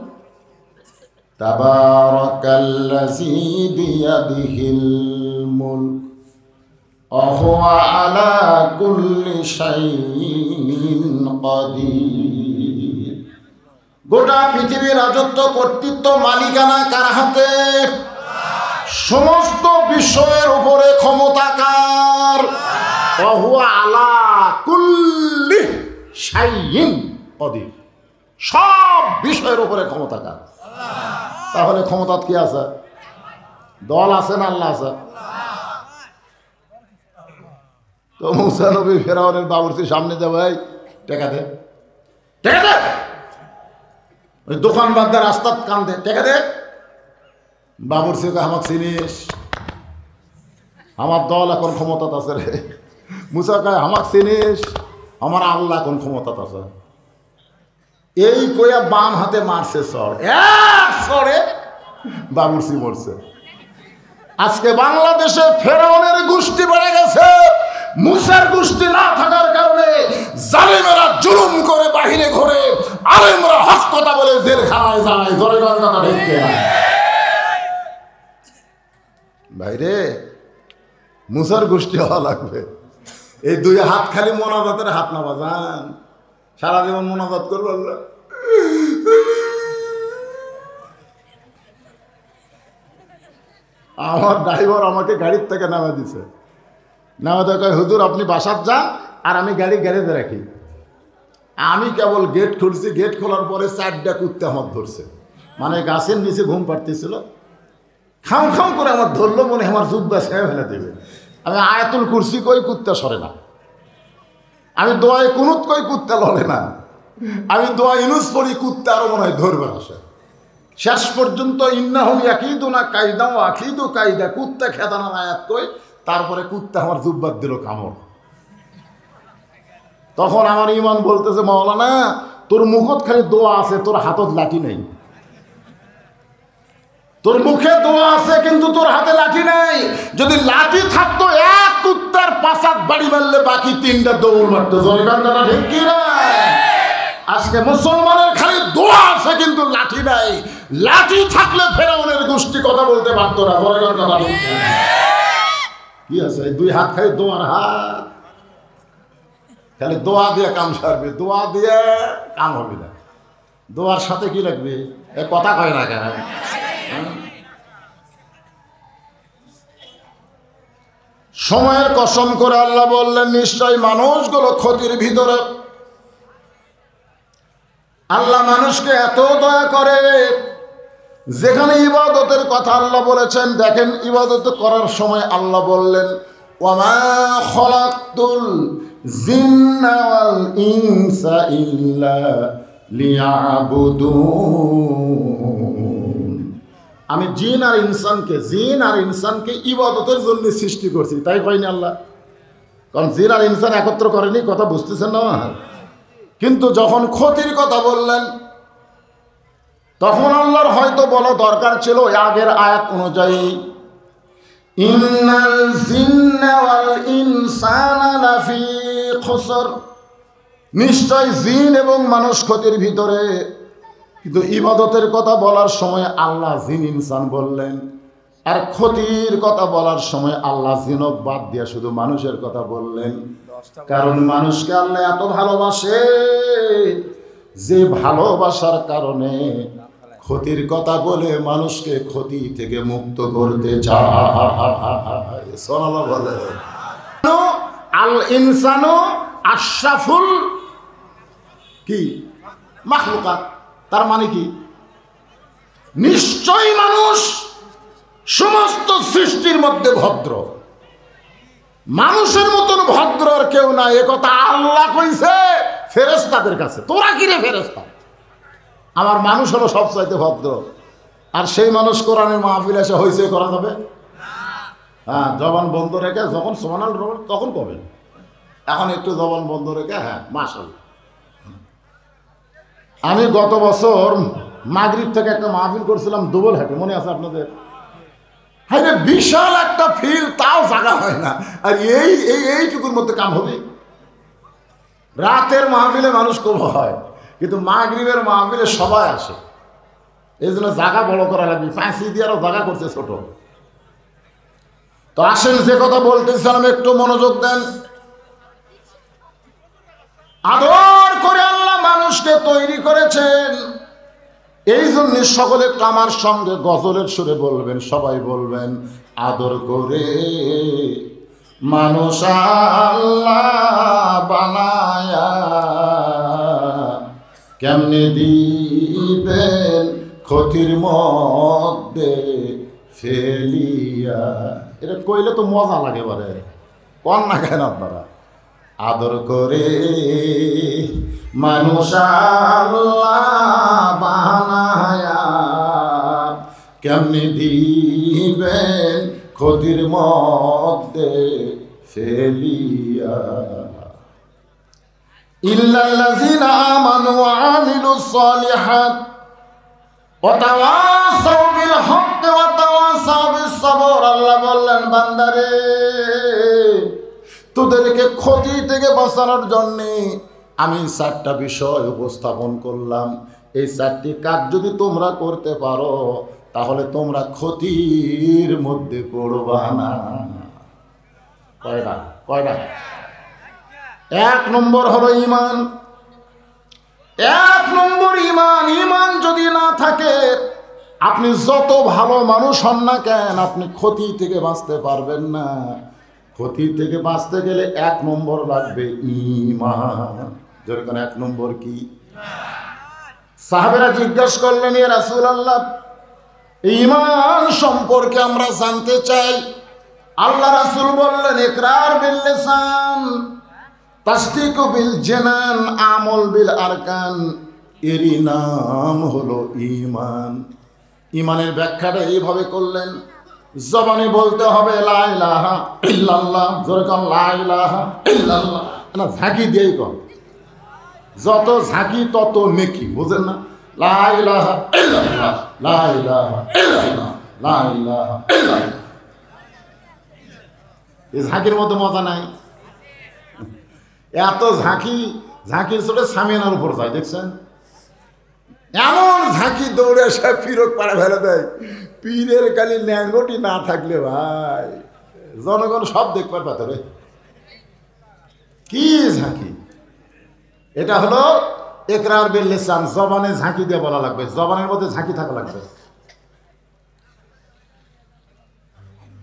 তাবারাকাল্লাযী বিয়াদিহিল মুলক ওয়া হুয়া আলা কুল্লি শাইইন কাদির। গোটা পৃথিবীর রাজত্ব, কর্তৃত্ব, মালিকানা কার হাতে? সমস্ত বিষয়ের উপরে ক্ষমতা কার? ওয়া হুয়া আলা কুল্লি শাইইন কাদির। সব বিষয়ের উপরে ক্ষমতা কার? তাহলে ক্ষমতা কি আছে? দল আছে না আল্লাহ আছে? তো মুসা নবী ফেরাউনের বাবুর্চির সামনে যাবে, ভাই টাকা দে, টাকা দে, ওই দোকান বাদ দে, রাস্তার কান্দে, টাকা দে। বাবুর্চি আমাকে চিনিস, আমার দল এখন ক্ষমতাত আছে রে। মুসা কয় আমাকে চিনিস, আমার আল্লাহ এখন ক্ষমতাত আছে। এই কইয়া বাম হাতে মারছে চড়, চড়ে বাবুর্চি মরছে। আজকে বাংলাদেশে ফেরাউনের গোষ্ঠী বেড়ে গেছে। মুসার গোষ্ঠী না থাকার কারণে জালেমেরা জুলুম করে বাহিরে ঘুরে, আলেমরা হক কথা বলে জেলখানায় যায়। ধরে কথা ঢেকে বাইরে মুসার গোষ্ঠী হওয়া লাগবে। এই দুই হাত খালি মোনাজাতের হাত না বাজান, সারা জীবন মোনাজাত করবো। আমার ড্রাইভার আমাকে গাড়ির থেকে নামা দিছে, নামাতে কয় হুজুর আপনি বাসার যান আর আমি গাড়ি গ্যারেজে রাখি। আমি কেবল গেট খুলছি, গেট খোলার পরে 4টা কুত্তে আমার ধরছে, মানে গাছের নিচে ঘুম পাড়তেছিল, খাম খাম করে আমার ধরলো, মনে আমার জুব্বা ছেড়ে ফেলে দেবে। আমি আয়াতুল কুরসি কই, কুত্তা সরে না। আমি দোয়ায় কুনুত কই, কুত্তা লড়ে না। আমি দোয়া ইনুস পড়ি, কুত্তা আরো মনে হয় ধরবে আসে। শেষ পর্যন্ত ইন্নাহুম ইয়াকিদুনা কায়দা ওয়া আকিদু কায়দা, কুত্তা খেদানোর আয়াত কই, তারপরে কুত্তা আমার জুব্বাত দিল কামড়। তখন আমার ইমান বলতেছে মাওলানা তোর মুখত খালি দোয়া আছে, তোর হাতত লাঠি নেই। তোর মুখে দোয়া আছে কিন্তু তোর হাতে লাঠি নাই। যদি লাঠি থাকতো এক কুত্তার 5 বাড়ি মারলে বাকি 3টা দৌড় মারতো। জয়গানটা ঠিক কি না? আজকে মুসলমানের খালি দোয়া আছে কিন্তু লাঠি নাই। লাঠি থাকলে ফেরাউনের গোষ্ঠী কথা বলতে পারতো না। জয়গানটা ঠিক কি আছে? 2 হাত খালি দোয়ার হাত, খালি দোয়া দিয়ে কাম সারবে, দোয়া দিয়ে কাম হবে না। দোয়ার সাথে কি লাগবে? এ কথা কয় না কেন? সময়ের কসম করে আল্লাহ বললেন নিশ্চয় মানুষগুলো ক্ষতির ভিতরে। আল্লাহ মানুষকে এত দয়া করে, যেখানে ইবাদতের কথা আল্লাহ বলেছেন, দেখেন ইবাদত করার সময় আল্লাহ বললেন ওয়ামা খলাকতুল জিন্না ওয়াল ইনসা ইল্লা লিয়াবুদুন। আমি জিন আর ইনসানকে ইবাদতের জন্য সৃষ্টি করছি, তাই কয়নি আল্লাহ? কারণ জিন আর ইনসান একত্র করেনি, কথা বুঝতেছেন না? কিন্তু যখন ক্ষতির কথা বললেন তখন আল্লাহর হয়তো বলা দরকার ছিল আগের আয়াত অনুযায়ী ইন্নাল জিন্না ওয়াল ইনসানা লাফি খুসর। নিশ্চয় জিন এবং মানুষ ক্ষতির ভিতরে, কিন্তু ইবাদতের কথা বলার সময় আল্লাহ জিন ইনসান বললেন, আর ক্ষতির কথা বলার সময় আল্লাহ জিনক বাদ দিয়া শুধু মানুষের কথা বললেন। কারণ মানুষকে আল্লাহ এত ভালোবাসে যে ভালোবাসার কারণে ক্ষতির কথা বলে মানুষকে ক্ষতি থেকে মুক্ত করতে চায়। সুবহানাল্লাহ বলে। আল ইনসানু আশরাফুল কি মাখলুকাত, তার মানে কি? নিশ্চয়ই মানুষ সমস্ত সৃষ্টির মধ্যে ভদ্র, মানুষের মতন ভদ্র আর কেউ নাই। একথা আল্লাহ কইছে ফেরেশতাদের কাছে। তোরা কি রে ফেরেশতা? আমার মানুষ হলো সবচাইতে ভদ্র। আর সেই মানুষ কোরআনের মাহফিল এসে হইছে করা যাবে? হ্যাঁ, জবান বন্ধ রেখে যখন সুবহানাল্লাহ তখন কবেন, এখন একটু জবান বন্ধ রেখে হ্যাঁ মাশাআল্লাহ। আমি গত বছর মাগরিব থেকে একটা মাহফিল করছিলাম দুবলহাটে, মনে আছে আপনাদের? হ্যাঁ, বিশাল একটা ফিল, তাও জায়গা হয় না। আর এইটুকুর মধ্যে কাম হবে। রাতের মাহফিলে মানুষ কম হয়, কিন্তু মাগরিবের মাহফিলে সবাই আসে। এই জন্য জায়গা বড় করা লাগবে। ফাঁসি দিয়ে আরো জায়গা করছে ছোট। তো আসেন, যে কথা বলতেছিলাম একটু মনোযোগ দেন। আদর করে আল্লাহ মানুষকে তৈরি করেছেন, এই জন্য সকলে আমার সঙ্গে গজলের সুরে বলবেন, সবাই বলবেন, আদর করে মানুষ আল্লাহ বানায়া কেমনে দিবেন ক্ষতির মধ্যে ফেলিয়া। এটা কইলে তো মজা লাগে, বারে কন না কেন আপনারা? আদর করে মানুষ আল্লাহ বানায়া কেমনে দিবেন ক্ষতির মধ্যে ফেলিয়া। ইল্লাল্লাযীনা আমানু ওয়া আমিলুস সালিহাত ওয়া তাওয়াসাউ বিল হক ওয়া তাওয়াসাউ বিস সবর। আল্লাহ বললেন, বান্দারে তোদেরকে ক্ষতি থেকে বাঁচানোর জন্যে আমি 4টা বিষয় উপস্থাপন করলাম। এই 4টি কাজ যদি তোমরা করতে পারো তাহলে তোমরা ক্ষতির মধ্যে পড়বা না। কয়টা? 1 নম্বর হলো ঈমান। 1 নম্বর ঈমান। ঈমান যদি না থাকে আপনি যত ভালো মানুষ হন না কেন, আপনি ক্ষতি থেকে বাঁচতে পারবেন না। ক্ষতি থেকে বাঁচতে গেলে 1 নম্বর লাগবে ঈমান। যেরকম 1 নম্বর কি? সাহাবেরা জিজ্ঞাসা করলেন, ইয়া রাসূলুল্লাহ, ঈমান সম্পর্কে আমরা জানতে চাই। আল্লাহ রাসূল বললেন, ইকরার বিল লিসান, তাসদীকু বিল জানান, আমল বিল আরকান। এরই নাম হলো ঈমান। ঈমানের ব্যাখ্যাটা এইভাবে করলেন, জবানে বলতে হবে লা ইলাহা ইল্লাল্লাহ, যেরকম লা ইলাহা ইল্লাল্লাহ না ঝাঁকি দিয়েই কর, যত ঝাঁকি তত নেকি, বুঝেন না? লা ইলাহা ইল্লাল্লাহ, লা ইলাহা ইল্লাল্লাহ, লা ইলাহা ইল্লাল্লাহ। এই ঝাঁকির মধ্যে মজা নাই। এত ঝাঁকির চোটে সামিয়ানার উপর যায়, দেখছেন? এমন ঝাঁকি দৌড়ে সে ফিরক পাড়া ফেলে দেয়। পীরের কালি ল্যাঙ্গটি না থাকলে ভাই জনগণ সব দেখবার পাতরে। কি ঝাঁকি! এটা হলো ইকরার বিল লিসান। জবানে ঝাঁকি দিয়ে বলা লাগবে, জবানের মধ্যে ঝাঁকি থাকা লাগবে।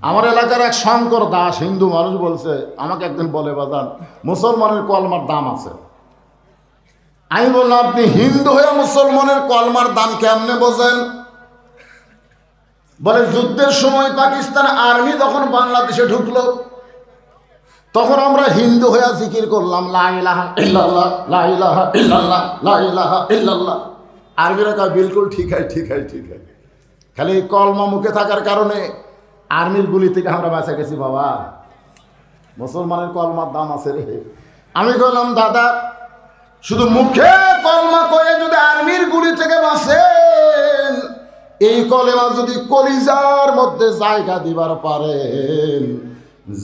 আমার এলাকার এক শঙ্কর দাস হিন্দু মানুষ বলছে, আমাকে একদিন বলে, বাজান মুসলমানের কলমার দাম আছে। আমি বললাম, আপনি হিন্দু হয়ে মুসলমানের কলমার দাম কেমনে বোঝেন? বলে, যুদ্ধের সময় পাকিস্তান আর্মি যখন বাংলাদেশে ঢুকলো তখন আমরা হিন্দু হয়ে জিকির করলাম, লা ইলাহা ইল্লাল্লাহ, লা ইলাহা ইল্লাল্লাহ, লা ইলাহা ইল্লাল্লাহ। আরবিরা কয়, বিলকুল ঠিক হয়। খালি কলমা মুখে থাকার কারণে আর্মির গুলি থেকে আমরা বাঁচা গেছি। বাবা, মুসলমানের কলমার দাম আছে রে। আমি বললাম, দাদা শুধু মুখে কলমা কয়ে যদি আর্মির গুলি থেকে বাঁচেন, এই কলেমা যদি কলিজার মধ্যে জায়গা দিবার পারেন,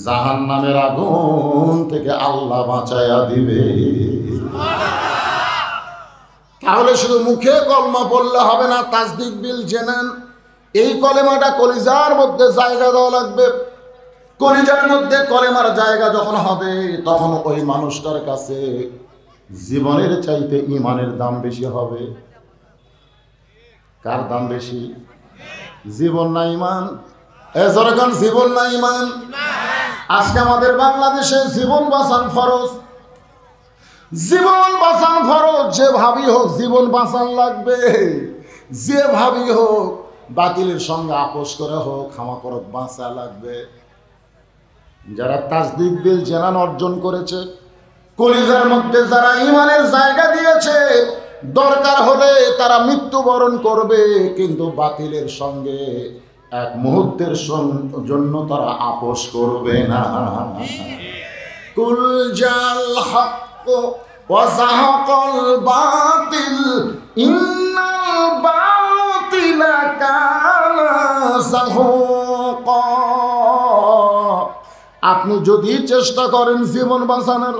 জাহান্নামের আগুন থেকে আল্লাহ বাঁচায়া দিবে। তাহলে শুধু মুখে কলমা পড়লে হবে না, তাসদিক বিল জানান, এই কলেমাটা কলিজার মধ্যে জায়গা দেওয়া লাগবে। কলিজার মধ্যে কলেমার জায়গা যখন হবে, তখন ওই মানুষটার কাছে জীবনের চাইতে ইমানের দাম বেশি হবে। কার দাম বেশি? জীবন না ইমান? যখন জীবন না ইমান। আজকে আমাদের বাংলাদেশে জীবন বাঁচান ফরজ, জীবন বাঁচান ফরজ। যে ভাবি হোক জীবন বাঁচান লাগবে, যে ভাবি হোক বাতিলের সঙ্গে আপোষ করে হোক ক্ষমা করত বাঁচা লাগবে। যারা তাসদিক বিল জানান অর্জন করেছে, কলিজার মধ্যে যারা ইমানের জায়গা দিয়েছে, দরকার হলে তারা মৃত্যুবরণ করবে, কিন্তু বাতিলের সঙ্গে এক মুহূর্তের জন্য তারা আপোষ করবে না। কুল জাল হক ওয়া যাহাকাল বাতিল ইন্নাল বাতিলা কানা যাহুকা। আপনি যদি চেষ্টা করেন জীবন বাঁচানোর,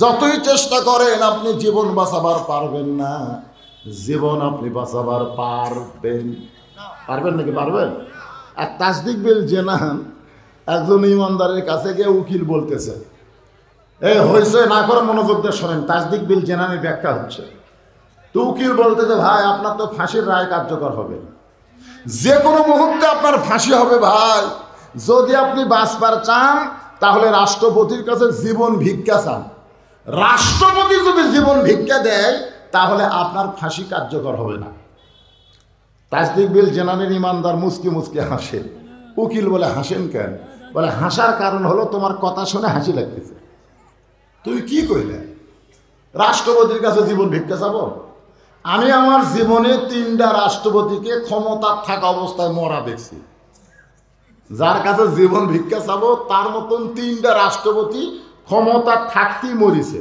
যতই চেষ্টা করেন আপনি জীবন বাঁচাবার পারবেন না। জীবন আপনি বাঁচাবার পারবেন নাকি? পারবেন? আর তাসদিক বিল জানান একজন ইমানদারের কাছে গিয়ে উকিল বলতেছে, এই হয়েছে না করে মনোযোগ দিয়ে শোনেন, তাসদিক বিল জানানের ব্যাখ্যা হচ্ছে। তো উকিল বলতেছে, ভাই আপনার তো ফাঁসির রায় কার্যকর হবে, যে কোনো মুহূর্তে আপনার ফাঁসি হবে ভাই। যদি আপনি বাঁচবার চান তাহলে রাষ্ট্রপতির কাছে জীবন ভিক্ষা চান। রাষ্ট্রপতি যদি জীবন ভিক্ষা দেয় তাহলে আপনার ফাঁসি কার্যকর হবে না। তাসদিক বিল জানানের ইমানদার মুচকি মুচকি হাসে। উকিল বলে, হাসেন কেন? বলে, হাসার কারণ হলো তোমার কথা শুনে হাসি লাগতেছে। তুই কি কইলে? রাষ্ট্রপতির কাছে জীবন ভিক্ষা চাবো? আমি আমার জীবনে 3টা রাষ্ট্রপতিকে ক্ষমতার থাকা অবস্থায় মরা দেখছি। যার কাছে জীবন ভিক্ষা চাবো তার মতন 3টা রাষ্ট্রপতি ক্ষমতা থাকতেই মরিছে।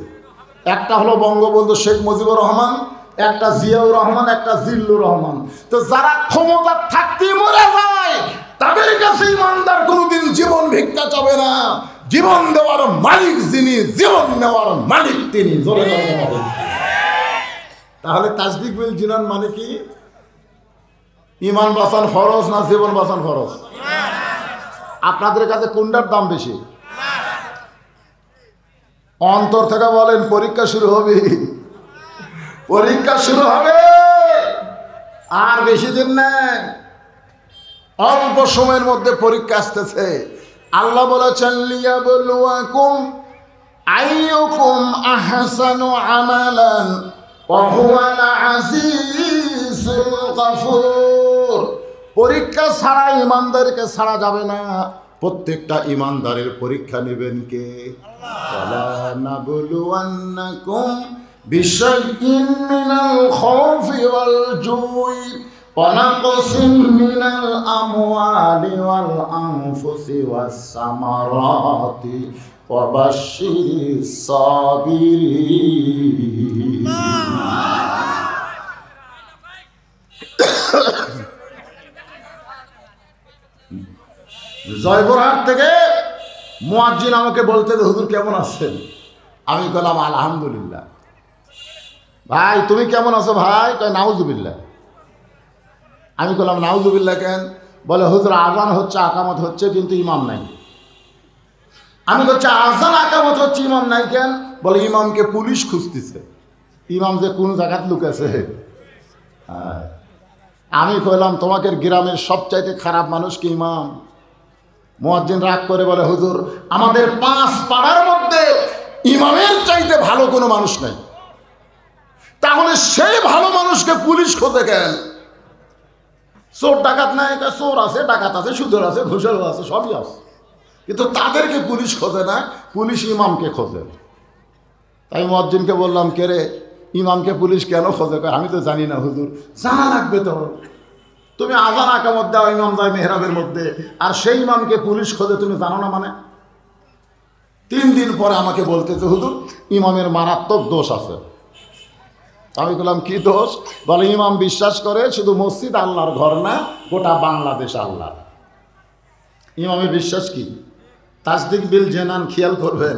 একটা হলো বঙ্গবন্ধু শেখ মুজিবুর রহমান, একটা জিয়াউর রহমান, একটা জিল্লুর রহমান। তো যারা ক্ষমতা থাকতেই মরে যায় তাদের কাছে ইমানদার কোনোদিন জীবন ভিক্ষা চাবে না। জীবন দেওয়ার মালিক যিনি, জীবন নেওয়ার মালিক তিনি। জোরে বলেন। তাহলে তাসদিক বিল জানান মানে কি? ইমান বাঁচান ফরজ না জীবন বাঁচান ফরজ? আপনাদের কাছে কোনটার দাম বেশি? অন্তর থেকে বলেন, পরীক্ষা শুরু হবে, পরীক্ষা শুরু হবে, আর বেশি দিন নেই, অল্প সময়ের মধ্যে পরীক্ষা আসতেছে। আল্লাহ বলেছেন, লিয়াবলুয়াকুম আইয়ুকুম আহসানু আমালান ওয়া হুয়াল আজিজুল গফুর। পরীক্ষা ছাড়া ইমানদারকে ছাড়া যাবে না। প্রত্যেকটা ইমানদারের পরীক্ষা নেবেন কে? ওয়ালা নাবলুওয়ান্নাকুম বিশাইইন মিনাল খাউফি ওয়াল জুই ওয়া নাকসিম মিনাল আমওয়ালি ওয়াল আনফুসি ওয়াস সামারাতি ওয়া বাশশিরিস সাবিরিন। জয়পুরহাট থেকে মুয়াজ্জিন আমাকে বলতে, হুজুর কেমন আছেন? আমি বললাম আলহামদুলিল্লাহ। ভাই তুমি কেমন আছো? ভাই কয় নাউজুবিল্লাহ। আমি বললাম নাউজুবিল্লাহ কেন? বলে, হুজুর আজান হচ্ছে, আকামত হচ্ছে, কিন্তু ইমাম নাই। আমি বলছি, আজান আকামত হচ্ছে, ইমাম নাই কেন? বলে, ইমামকে পুলিশ খুঁজতেছে। ইমাম যে কোন জায়গায় লুকেছে। আমি কইলাম, তোমাকে গ্রামের সবচাইতে খারাপ মানুষ কি ইমাম? মুয়াজ্জিন রাগ করে বলে, হুজুর আমাদের 5 পাড়ার মধ্যে ইমামের চাইতে ভালো কোনো মানুষ নাই। তাহলে সেই ভালো মানুষকে পুলিশ খোঁজে কেন? চোর ডাকাত নাই? চোর আছে, ডাকাত আছে, সুদর আছে, ঘুষের আছে, সবই আছে, কিন্তু তাদেরকে পুলিশ খোঁজে না, পুলিশ ইমামকে খোঁজে। তাই মুয়াজ্জিনকে বললাম, কে রে, ইমামকে পুলিশ কেন খোঁজে? আমি তো জানি না হুজুর। জানা লাগবে তো। তুমি আজান আকামত দাও, ইমাম যায় মেহরাবের মধ্যে, আর সেই ইমামকে পুলিশ খোঁজে, তুমি জানো না মানে? 3 দিন পরে আমাকে বলতেছে, হুজুর ইমামের মারাত্মক দোষ আছে। আমি বললাম, কি দোষ? বলে, ইমাম বিশ্বাস করে শুধু মসজিদ আল্লাহর ঘর না, গোটা বাংলাদেশ আল্লাহ। ইমামের বিশ্বাস কি? তাসদিক বিল জেনান, খেয়াল করবেন,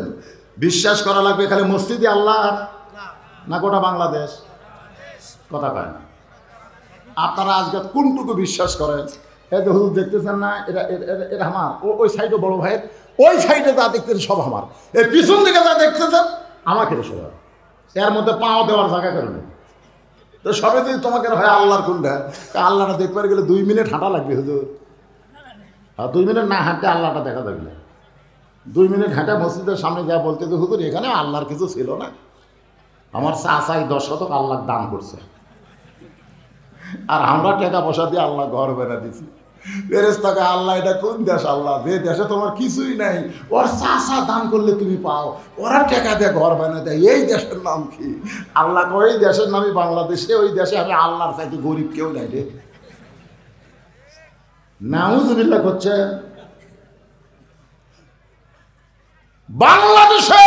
বিশ্বাস করা লাগবে খালি মসজিদে আল্লাহ না গোটা বাংলাদেশ? কথা কয় না। আপনারা আজকে কোনটুকু বিশ্বাস করেন? এই যে হুজুর দেখতেছেন না, এটা আমার, ওই সাইডে বড় ভাইয়ের, ওই সাইডে যা দেখতেছেন সব আমার, এই পিছন দিকে যা দেখতেছেন আমাকে সব, এর মধ্যে পাও দেওয়ার জায়গা করে নেই। তো সবে যদি তোমাকে হয় আল্লাহর কোনটা, আল্লাহটা দেখবার গেলে 2 মিনিট হাঁটা লাগবে হুজুর। আর 2 মিনিট না হাঁটতে আল্লাহটা দেখা যাবে না। 2 মিনিট হাঁটা মসজিদের সামনে যা বলতে যে হুজুর এখানে আল্লাহর কিছু ছিল না, আমার চাচাই 10 শতক আল্লাহ দান করছে, আর আমরা টাকা পয়সা দিয়ে আল্লাহ ঘর বেড়া দিছি। ফেরেশতাকে আল্লাহ এটা কোন দেশ আল্লাহ, যে দেশে তোমার কিছুই নাই, ওর চাচা দান করলে তুমি পাও, ওরা টাকা দিয়ে ঘর বানিয়ে দেয়, এই দেশের নাম কি? আল্লাহ ওই দেশের নামই বাংলাদেশে, ওই দেশে আমি আল্লাহর চাইতে গরিব কেউ নাই রে। নাউজুবিল্লাহ করছে। বাংলাদেশে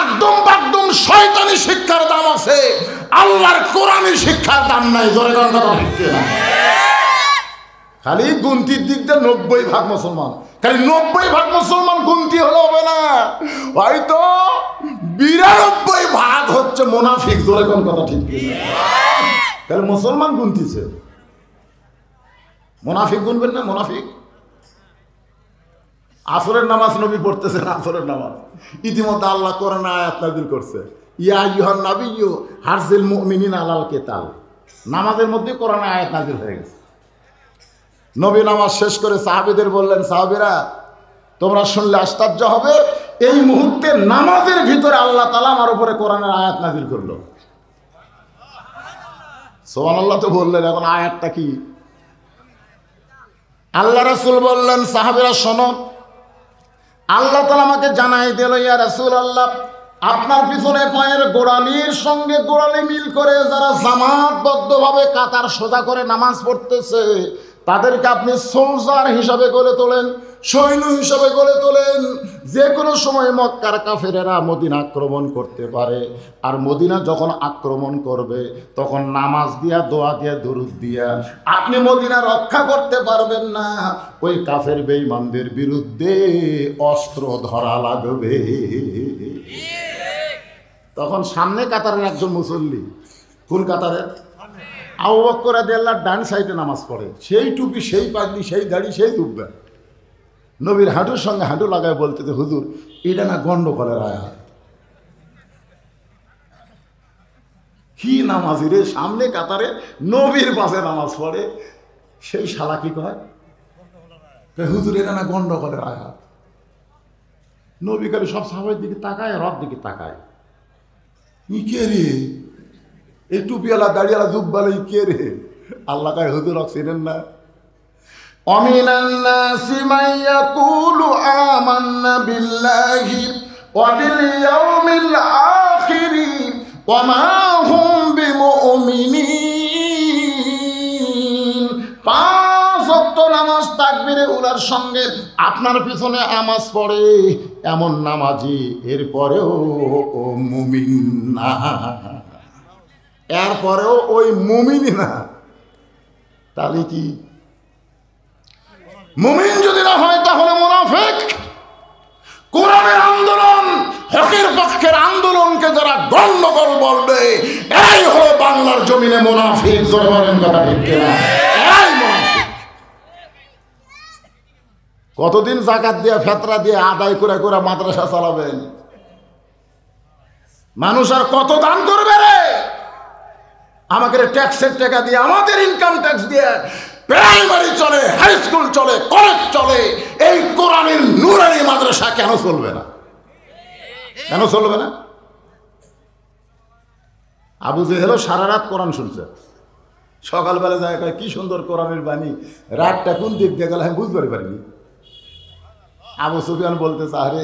একদম শয়তানি শিক্ষার দাম আছে, আল্লাহর কোরআনী শিক্ষার দাম নাই। জোরে কথা ঠিক না? খালি গুনতির দিক দিয়ে 90% মুসলমান, খালি 90% মুসলমান গুনতি হলে হবে না, হয়তো 92% হচ্ছে মুনাফিক। জোরে কোন কথা ঠিক না? তাহলে মুসলমান গুনতিছে, মুনাফিক গুনবেন না? মুনাফিক আসরের নামাজ নবী পড়তেছেন, আসরের নামাজ ইতিমধ্যে আল্লাহ কোরআনে আয়াত নাযিল করছে, ইয়া আইয়ুহান নাবিয়্যু হারজিল মুমিনিনা আলাল কিতাল। নামাজের মধ্যে কোরআনে আয়াত নাযিল হয়ে গেছে। নবী নামাজ শেষ করে সাহাবীদের বললেন, সাহাবীরা তোমরা শুনলে আশ্চর্য হবে, এই মুহূর্তে নামাজের ভিতরে আল্লাহ তাআলা আমার উপরে কোরআনের আয়াত নাযিল করলো। সুবহানাল্লাহ তো বললেন, এখন আয়াতটা কি? আল্লাহ রাসূল বললেন, সাহাবীরা শোনো, আল্লাহ তাআলা আমাকে জানাই দিল, ইয়া রাসূলুল্লাহ, আপনার পিছনে পায়ের গোড়ালির সঙ্গে গোড়ালি মিল করে যারা জামাতবদ্ধভাবে কাতার সোজা করে নামাজ পড়তেছে, তাদেরকে আপনি সোলজার হিসাবে গড়ে তোলেন, সৈন্য হিসাবে গড়ে তোলেন। যে কোনো সময় মক্কার কাফেরেরা মদিনা আক্রমণ করতে পারে, আর মদিনা যখন আক্রমণ করবে তখন নামাজ দিয়া, দোয়া দিয়া, দুরূদ দিয়া আপনি মদিনা রক্ষা করতে পারবেন না। ওই কাফের বেঈমানদের বিরুদ্ধে অস্ত্র ধরা লাগবে। তখন সামনে কাতারের একজন মুসল্লি, কোন কাতারের? আবু বকর রাদিয়াল্লাহু ডান সাইডে নামাজ পড়ে, সেই টুপি, সেই পাগড়ি, সেই দাড়ি, সেই জুব্বা, নবীর হাঁটুর সঙ্গে হাঁটু লাগায় বলতে যে হুজুর এটা না গন্ডগোলের আয়াত। কি নামাজি রে, সামনে কাতারে নবীর পাশে নামাজ পড়ে, সেই শালা কি কয়, হুজুর এটা না গন্ডগোলের আয়াত। নবী কালী সব সাহাবার দিকে তাকায়, রব দিকে তাকায়, ই কে রে, এই টুপিওয়ালা দাড়িওয়ালা জুব্বালা ই কে রে? আল্লাহ কয় হুজুর চিনেন না? অমিনান নাসি মান ইয়াকুলু আমান্না বিল্লাহি ওয়া বিল ইয়াউমিল আখির ওয়া মা হুম বিমুমিনিন। 5 ওয়াক্ত নামাজ তাকবীরে উলার সঙ্গে আপনার পিছনে নামাজ পড়ে এমন নামাজি, এরপরেও ও মুমিন না, এরপরেও ওই মুমিনই না। তাহলে কি মুমিন যদি না হয় তাহলে মুনাফিক। কোরআনের আন্দোলন, হকের পক্ষের আন্দোলনকে যারা গন্ডগোল বলবে, এই হলো বাংলার জমিনে মুনাফিক। জোরে বলেন কথা ঠিক কিনা? এই মুনাফিক। কতদিন যাকাত দিয়ে, ফেতরা দিয়ে আদায় করে করে মাদ্রাসা চালাবেন? মানুষ আর কত দান করবে রে? আমাদের ট্যাক্সের টাকা দিয়ে, আমাদের ইনকাম ট্যাক্স দিয়ে প্রাইমারি চলে, হাই স্কুল চলে, কলেজ চলে, এই কোরআনের নূরানি মাদ্রাসা কেন চলবে না? কেন চলবে না? আবু জেহেলও সারা রাত কোরআন শুনছে, সকালবেলা যায় কয় কি সুন্দর কোরআনের বাণী, রাতটা কোন দিক দিয়ে গেল আমি বুঝতে পারিনি। আবু সুফিয়ান বলতেছে, আরে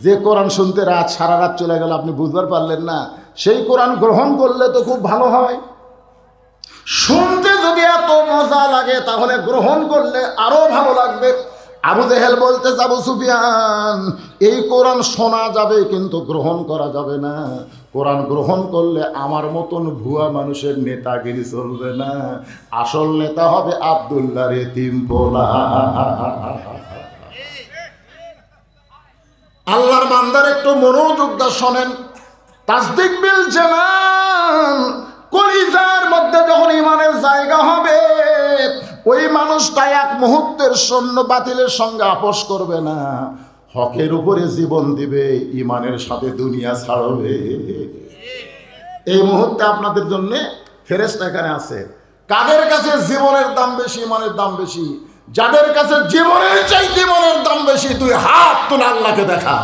যে কোরআন শুনতে রাত সারা রাত চলে গেল আপনি বুঝবার পারলেন না? সেই কোরআন গ্রহণ করলে তো খুব ভালো হয়। শুনতে যদি এত মজা লাগে তাহলে গ্রহণ করলে আরো ভালো লাগবে। আবু জেহেল বলতেছে, আবু সুফিয়ান, এই কোরআন শোনা যাবে কিন্তু গ্রহণ করা যাবে না। কোরআন গ্রহণ করলে আমার মতন ভুয়া মানুষের নেতাগিরি চলবে না, আসল নেতা হবে আব্দুল্লাহর এতিম পোলা। আল্লাহর বান্দার একটু মনোযোগ দিয়ে শোনেন। তাসদিক বিল জানান, কলিজার মধ্যে যখন ইমানের জায়গা হবে, ওই মানুষটা এক মুহূর্তের সৈন্য বাতিলের সঙ্গে আপোষ করবে না, হকের উপরে জীবন দিবে, ইমানের সাথে দুনিয়া ছাড়বে। এই মুহূর্তে আপনাদের জন্য ফেরেশতা এখানে আছে। কাদের কাছে জীবনের দাম বেশি, ইমানের দাম বেশি? যাদের কাছে জীবনের চাইতে ইমানের দাম বেশি, তুই হাত তুলে আল্লাহকে দেখা।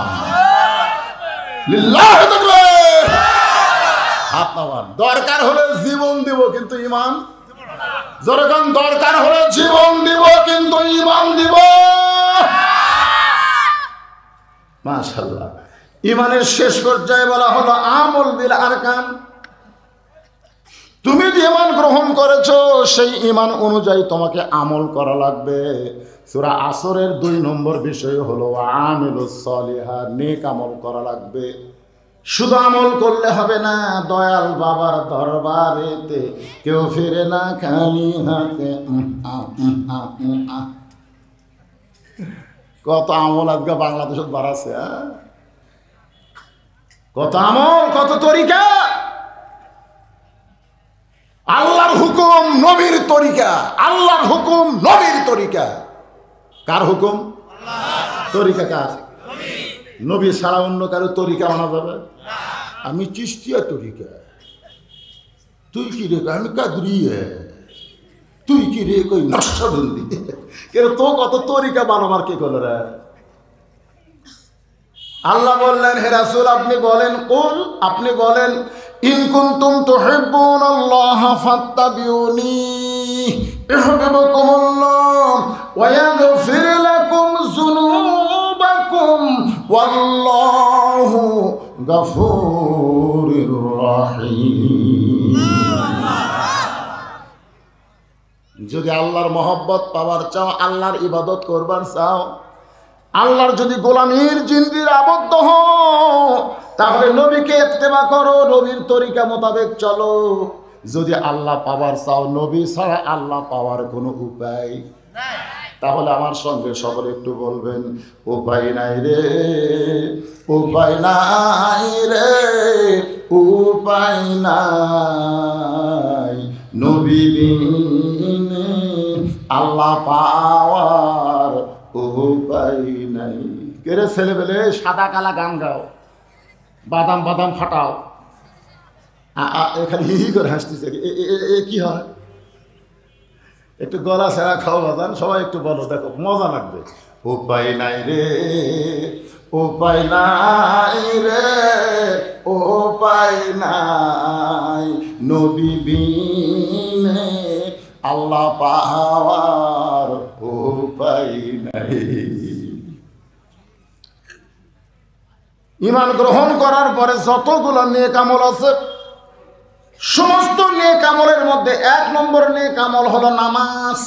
লিল্লাহি তাকবীর। হাত নামান। দরকার হলে জীবন দিব কিন্তু ইমান, যখন দরকার হলে জীবন দিব কিন্তু ইমান দিব। মাশাআল্লাহ। ইমানের শেষ পর্যায়ে বলা হলো আমল বিল আরকান। তুমি যে ঈমান গ্রহণ করেছো সেই ঈমান অনুযায়ী তোমাকে আমল করা লাগবে। সূরা আসরের 2 নম্বর বিষয় হলো আমিলুস সলিহাত, নেক আমল করা লাগবে। শুধু আমল করলে হবে না, দয়াল বাবার দরবারেতে কেউ ফিরে না খালি হাতে। কত আমল আজকে বাংলাদেশে বাড়াছে, কত আমল, কত তরিকা। আল্লাহর হুকুম নবীর তরিকা, আল্লাহর হুকুম নবীর তরিকা। কার হুকুম? তরিকা কার? নবী ছাড়া অন্য কারো তরিকা মানা যাবে? আমি চিশতিয়া তরিকা, তুই কি রে? আমি কাদরিয়া, তুই কি রে? কই নকশবন্দি। কেন তো কত তরিকা বানাবার কে করল রে? আল্লাহ বললেন, হে রাসূল আপনি বলেন, কুল আপনি বলেন, ইন কুনতুম তুহিব্বুনাল্লাহ ফাত্তাবিউনি ইউহিব্বুকুমুল্লাহ ওয়া ইয়াগফির লাকুম যুনুবাকুম ওয়াল্লাহু গফুরুর রহিম। যদি আল্লাহর মহব্বত পাওয়ার চাও, আল্লাহর ইবাদত করবার চাও, আল্লাহর যদি গোলামীর জিন্দির আবদ্ধ হও, তাহলে নবীকে ইত্তেবা করো, নবীর তরিকা মোতাবেক চলো। যদি আল্লাহ পাওয়ার চাও, নবী ছাড়া আল্লাহ পাওয়ার কোনো উপায় নাই। তাহলে আমার সঙ্গে সকলে একটু বলবেন, উপায় নাই রে, উপায় নাই রে, উপায় নাই, নবী বিনে আল্লাহ পাওয়ার উপায় নাই। কেরে ছেলেবেলে সাদা কালা গান গাও, বাদাম বাদাম ফাটাও, এখানে হি করে হাসতেছে, কি হয়? একটু গলা ছেঁড়া খাও বাদান, সবাই একটু বলো, দেখো মজা লাগবে। উপায় নাই রে, উপায় নাই রে, উপায় নাই, নবী বিনে আল্লাহ পাওয়ার উপায় নাই। ঈমান গ্রহণ করার পরে যতগুলো নেক আমল আছে, সমস্ত নেক আমলের মধ্যে 1 নম্বর নেক আমল হলো নামাজ।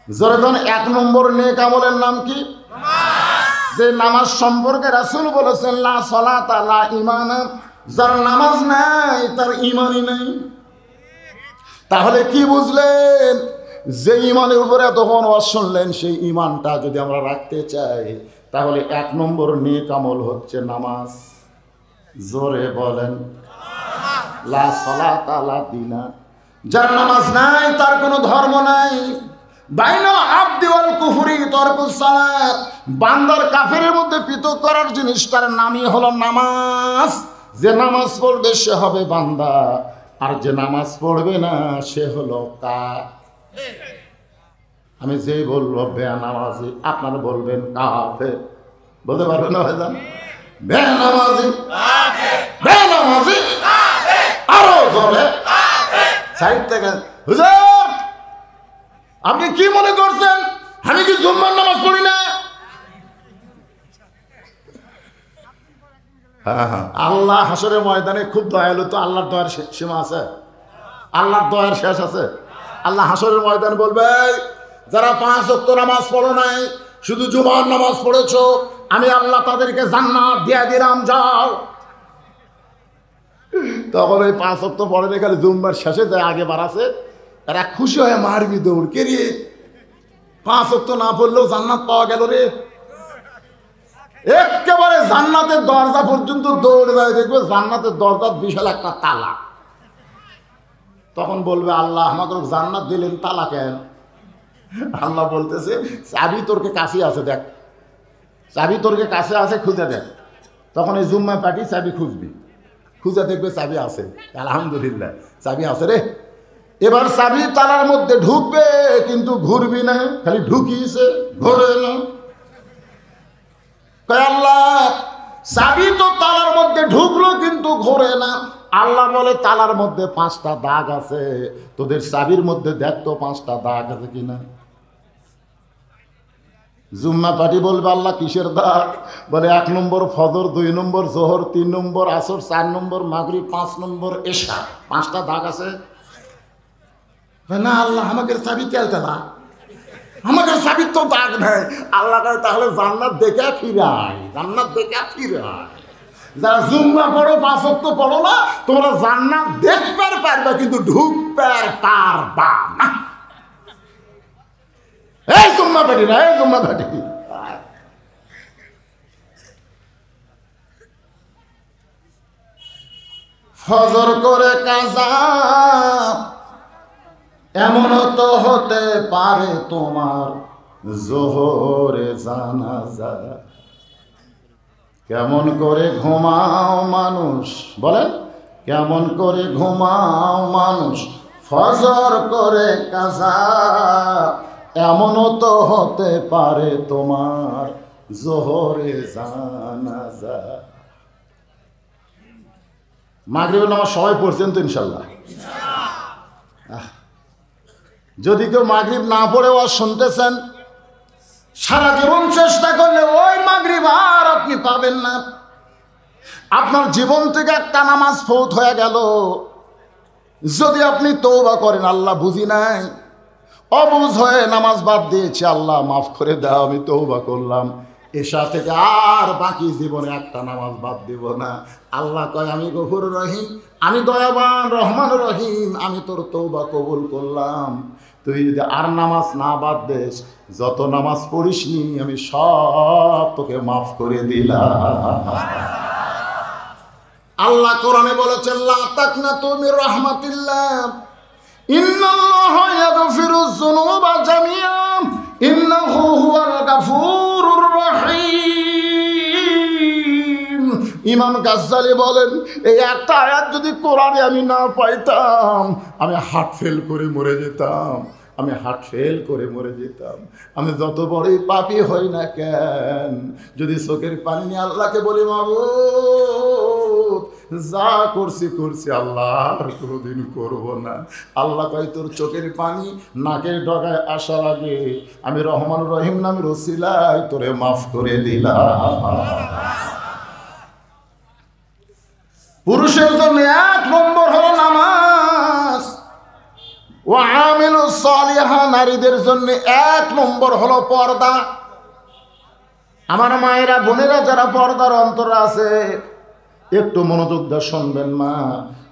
যখন 1 নম্বর নেক আমলের নাম কি? নামাজ। যে নামাজ সম্পর্কে রাসূল বলেছেন, লা সালাতা লা ঈমান, যার নামাজ নাই তার ঈমানই নাই। তাহলে কি বুঝলেন? যে ঈমানের উপরে তখন ওয়াজ শুনলেন, সেই ঈমানটা যদি আমরা রাখতে চাই, তাহলে 1 নম্বর নেক আমল হচ্ছে নামাজ। জোরে বলেন, লা সালাতা লা দীনা। যার নামাজ নাই তার কোনো ধর্ম নাই। বাইনাল আবদি ওয়াল কুফরি তারকুস সালাত। বান্দার কাফেরের মধ্যে পৃথক করার জিনিসটার নামই হলো নামাজ। যে নামাজ পড়বে সে হবে বান্দা, আর যে নামাজ পড়বে না সে হলো কাফের। আমি যেই বলবো বেনামাজি, আপনারা বলবেন কাফের। বলতে পারবেন না ভাইজান? বেনামাজি কাফের, বেনামাজি কাফের, আরো জোরে কাফের। সাইড থেকে, হুজুর আপনি কি মনে করছেন আমি কি জুম্মার নামাজ পড়ি না? হ্যাঁ, আল্লাহ হাসরের ময়দানে খুব দয়ালু। তো আল্লাহর দয়ার সীমা আছে? আল্লাহর দয়ার শেষ আছে? আল্লাহ হাসরের ময়দানে বলবে, যারা 5 ওয়াক্ত নামাজ পড়ো নাই, শুধু জুমার নামাজ পড়েছো, আমি আল্লাহ তাদেরকে জান্নাত দিয়ে দিলাম, যাও। তখন ওই 5 ওয়াক্ত পড়ে এখানে জুম্মার শেষে যায়, আগে বাড়াছে, এরা খুশি হয়ে মারবি দৌড়, কে রে 5 ওয়াক্ত না পড়লেও জান্নাত পাওয়া গেল রে। একেবারে জান্নাতের দরজা পর্যন্ত দৌড়ে যায়, দেখবে জান্নাতের দরজার বিশাল একটা তালা। তখন বলবে আল্লাহ আমাকে জান্নাত দিলেন, তালা কেন? আল্লাহ বলতেছে চাবি তোরকে কাছে আছে, দেখ চাবি তোরকে কাছে আছে, খুঁজে দেখ। তখন এই জুম্মা পাটি চাবি খুঁজবি, খুঁজে দেখবে চাবি আছে, আলহামদুলিল্লাহ চাবি আছে রে। এবার চাবি তালার মধ্যে ঢুকবে, কিন্তু ঘুরবি না, খালি ঢুকিয়েছে ঘুরে না। আল্লাহ চাবি তো তালার মধ্যে ঢুকলো কিন্তু ঘোরে না। আল্লাহ বলে তালার মধ্যে 5টা দাগ আছে, তোদের চাবির মধ্যে দেখ তো 5টা দাগ আছে কিনা। জুম্মা পাটি বলবে আল্লাহ কিসের দাগ? বলে 1 নম্বর ফজর, 2 নম্বর জোহর, 3 নম্বর আসর, 4 নম্বর মাগরিব, 5 নম্বর এশা, 5টা দাগ আছে। না আল্লাহ আমাকে চাবি তেলতেলা, আমাকে চাবির তো দাগ নেই। আল্লাহ তাহলে জান্নাত দেখে ফিরাই, জান্নাত দেখে ফিরাই। যারা জুম্মা পড়ো 5 ওয়াক্ত পড়ো না, তোমরা জান্নাত দেখতে পারবে কিন্তু ঢুকতে পারবা না। এই জুম্মা পাটি না, এই জুম্মা পাটি। ফজর করে কাজা এমনও তো হতে পারে তোমার জোহরে জানাজা। কেমন করে ঘুমাও মানুষ, বলেন কেমন করে ঘুমাও মানুষ ফজর করে কাজা, এমনও তো হতে পারে তোমার জোহরে জানাজা। মাগরিবের নামাজ সবাই পড়ছেন তো ইনশাল্লাহ? যদি কেউ মাগরিব না পড়ে ওয়াজ শুনতেছেন, সারা জীবন চেষ্টা করলে ওই মাগরিব আর আপনি পাবেন না। আপনার জীবন থেকে একটা নামাজ ফৌত হয়ে গেল, যদি আপনি তওবা করেন আল্লাহ বুঝি নাই, অবুঝ হয়ে নামাজ বাদ দিয়েছি, আল্লাহ মাফ করে দাও আমি তওবা করলাম, এশা থেকে আর বাকি জীবনে একটা নামাজ বাদ দিব না। আল্লাহ কয় আমি গফুর রহিম, আমি দয়াবান রহমান রহিম, আমি তোর তওবা কবুল করলাম। তুই যদি আর নামাজ না বাদ দেস, যত নামাজ পড়িসনি আমি সব তোকে মাফ করে দিলাম। আল্লাহ কোরআনে বলেছেন লা তাকনাতু মির রাহমাতিল্লাহ, ইন্নাল্লাহা ইয়াগফিরুয যুনুবা জামিআ, ইন্নাহু হুয়াল গাফুরুর রহিম। ইমাম গাজ্জালি বলেন এই একটা আয়াত যদি কোরআনে আমি না পাইতাম, আমি হার্ট ফেল করে মরে যেতাম, আমি হার্ট ফেল করে মরে যেতাম। আমি যত বড়ই পাপী হই না কেন, যদি চোখের পানি নিয়ে আল্লাহকে বলি মাবুদ যা করছি করছি আল্লাহ আর কোনোদিন করবো না, আল্লাহ কয় তোর চোখের পানি নাকের ডগায় আসার আগে আমি রহমান রহিম নামের ওসিলায় তোরে মাফ করে দিলাম। পুরুষের জন্য 1 নম্বর হলো নামাজ, ও আমিলুস সালিহা, নারীদের জন্য 1 নম্বর হলো পর্দা। আমার মায়েরা বোনেরা যারা পর্দার অন্তরে আছে একটু মনোযোগ দিয়ে শুনবেন মা।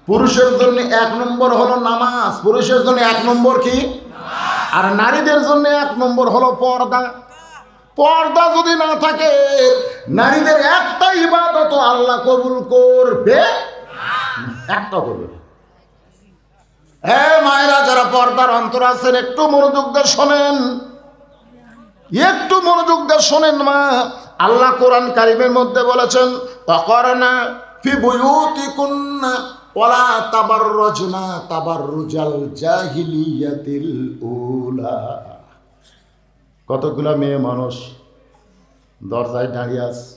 পুরুষের জন্য 1 নম্বর হলো নামাজ, পুরুষের জন্য 1 নম্বর কি? আর নারীদের জন্য 1 নম্বর হলো পর্দা। পর্দা যদি না থাকে নারীদের একটা ইবাদত আল্লাহ কবুল করবে একটা করবে। হ্যাঁ মায়েরা যারা পর্দার অন্তর আছেন একটু মনোযোগ দিয়ে শোনেন, একটু মনোযোগ দিয়ে শোনেন মা। আল্লাহ কোরআন কারিমের মধ্যে বলেছেন ওয়াকারনা ফি বুয়ুতিকুন্না ওয়ালা তাবাররুজনা তাবাররুজাল জাহিলিয়াতিল উলা। কতগুলা মেয়ে মানুষ দরজায় দাঁড়িয়ে আছে,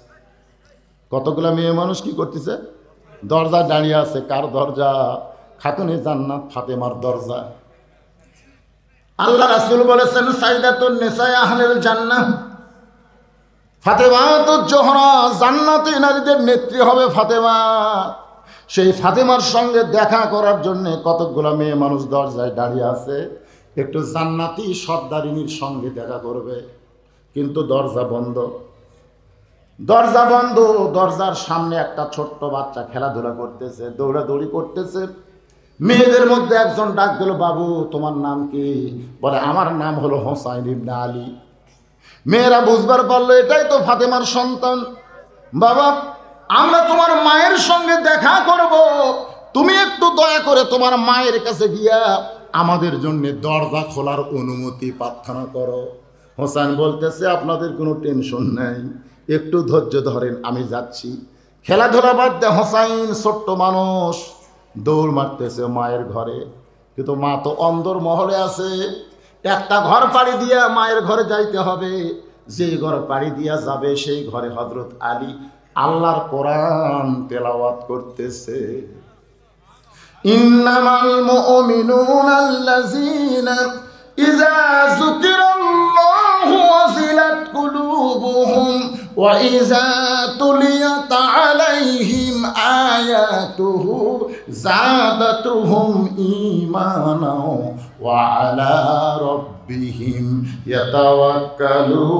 কতগুলা মেয়ে মানুষ কি করতেছে? দরজায় দাঁড়িয়ে আছে। কার দরজা? খাতুনে জান্নাত ফাতেমার দরজা। আল্লাহ রাসূল বলেছেন সাইদাতুন নিসা আহলিল জান্নাহ, ফাতেমাতুজ জোহরা, জান্নাতি নারীদের নেত্রী হবে ফাতেমা। সেই ফাতেমার সঙ্গে দেখা করার জন্য কতগুলা মেয়ে মানুষ দরজায় দাঁড়িয়ে আছে, একটু জান্নাতি সর্দারিনীর সঙ্গে দেখা করবে, কিন্তু দরজা বন্ধ, দরজা বন্ধ। দরজার সামনে একটা ছোট্ট বাচ্চা খেলাধুলা করতেছে, দৌড়াদৌড়ি করতেছে। মেয়েদের মধ্যে একজন ডাক দিল, বাবু তোমার নাম কি? বলে আমার নাম হলো হোসাইন ইবনে আলী। মেয়েরা বুঝবার পারলো এটাই তো ফাতেমার সন্তান। বাবা আমরা তোমার মায়ের সঙ্গে দেখা করব, তুমি একটু দয়া করে তোমার মায়ের কাছে গিয়া আমাদের জন্য দরজা খোলার অনুমতি প্রার্থনা করো। হোসেন বলতেছে আপনাদের কোনো টেনশন নাই, একটু ধৈর্য ধরেন, আমি যাচ্ছি। খেলাধুলা বাদ দিয়ে হোসাইন ছোট্ট মানুষ দৌড় মারতেছে মায়ের ঘরে, কিন্তু মা তো অন্দর মহলে আছে। একটা ঘর পাড়ি দিয়া মায়ের ঘরে যাইতে হবে, যেই ঘর পাড়ি দিয়া যাবে সেই ঘরে হযরত আলী আল্লাহর কোরআন তেলাওয়াত করতেছে। ইন্নামাল মুমিনুনা আল্লাযীনা ইযা যুকিরাল্লাহু ওয়াজিলাত কুলুবুহুম ওয়া ইযা তুলিয়াত আলাইহিম আয়াতুহু যাদাতুহুম ঈমানাও ওয়া আলা রাব্বিহিম ইয়াতাওয়াক্কালুন।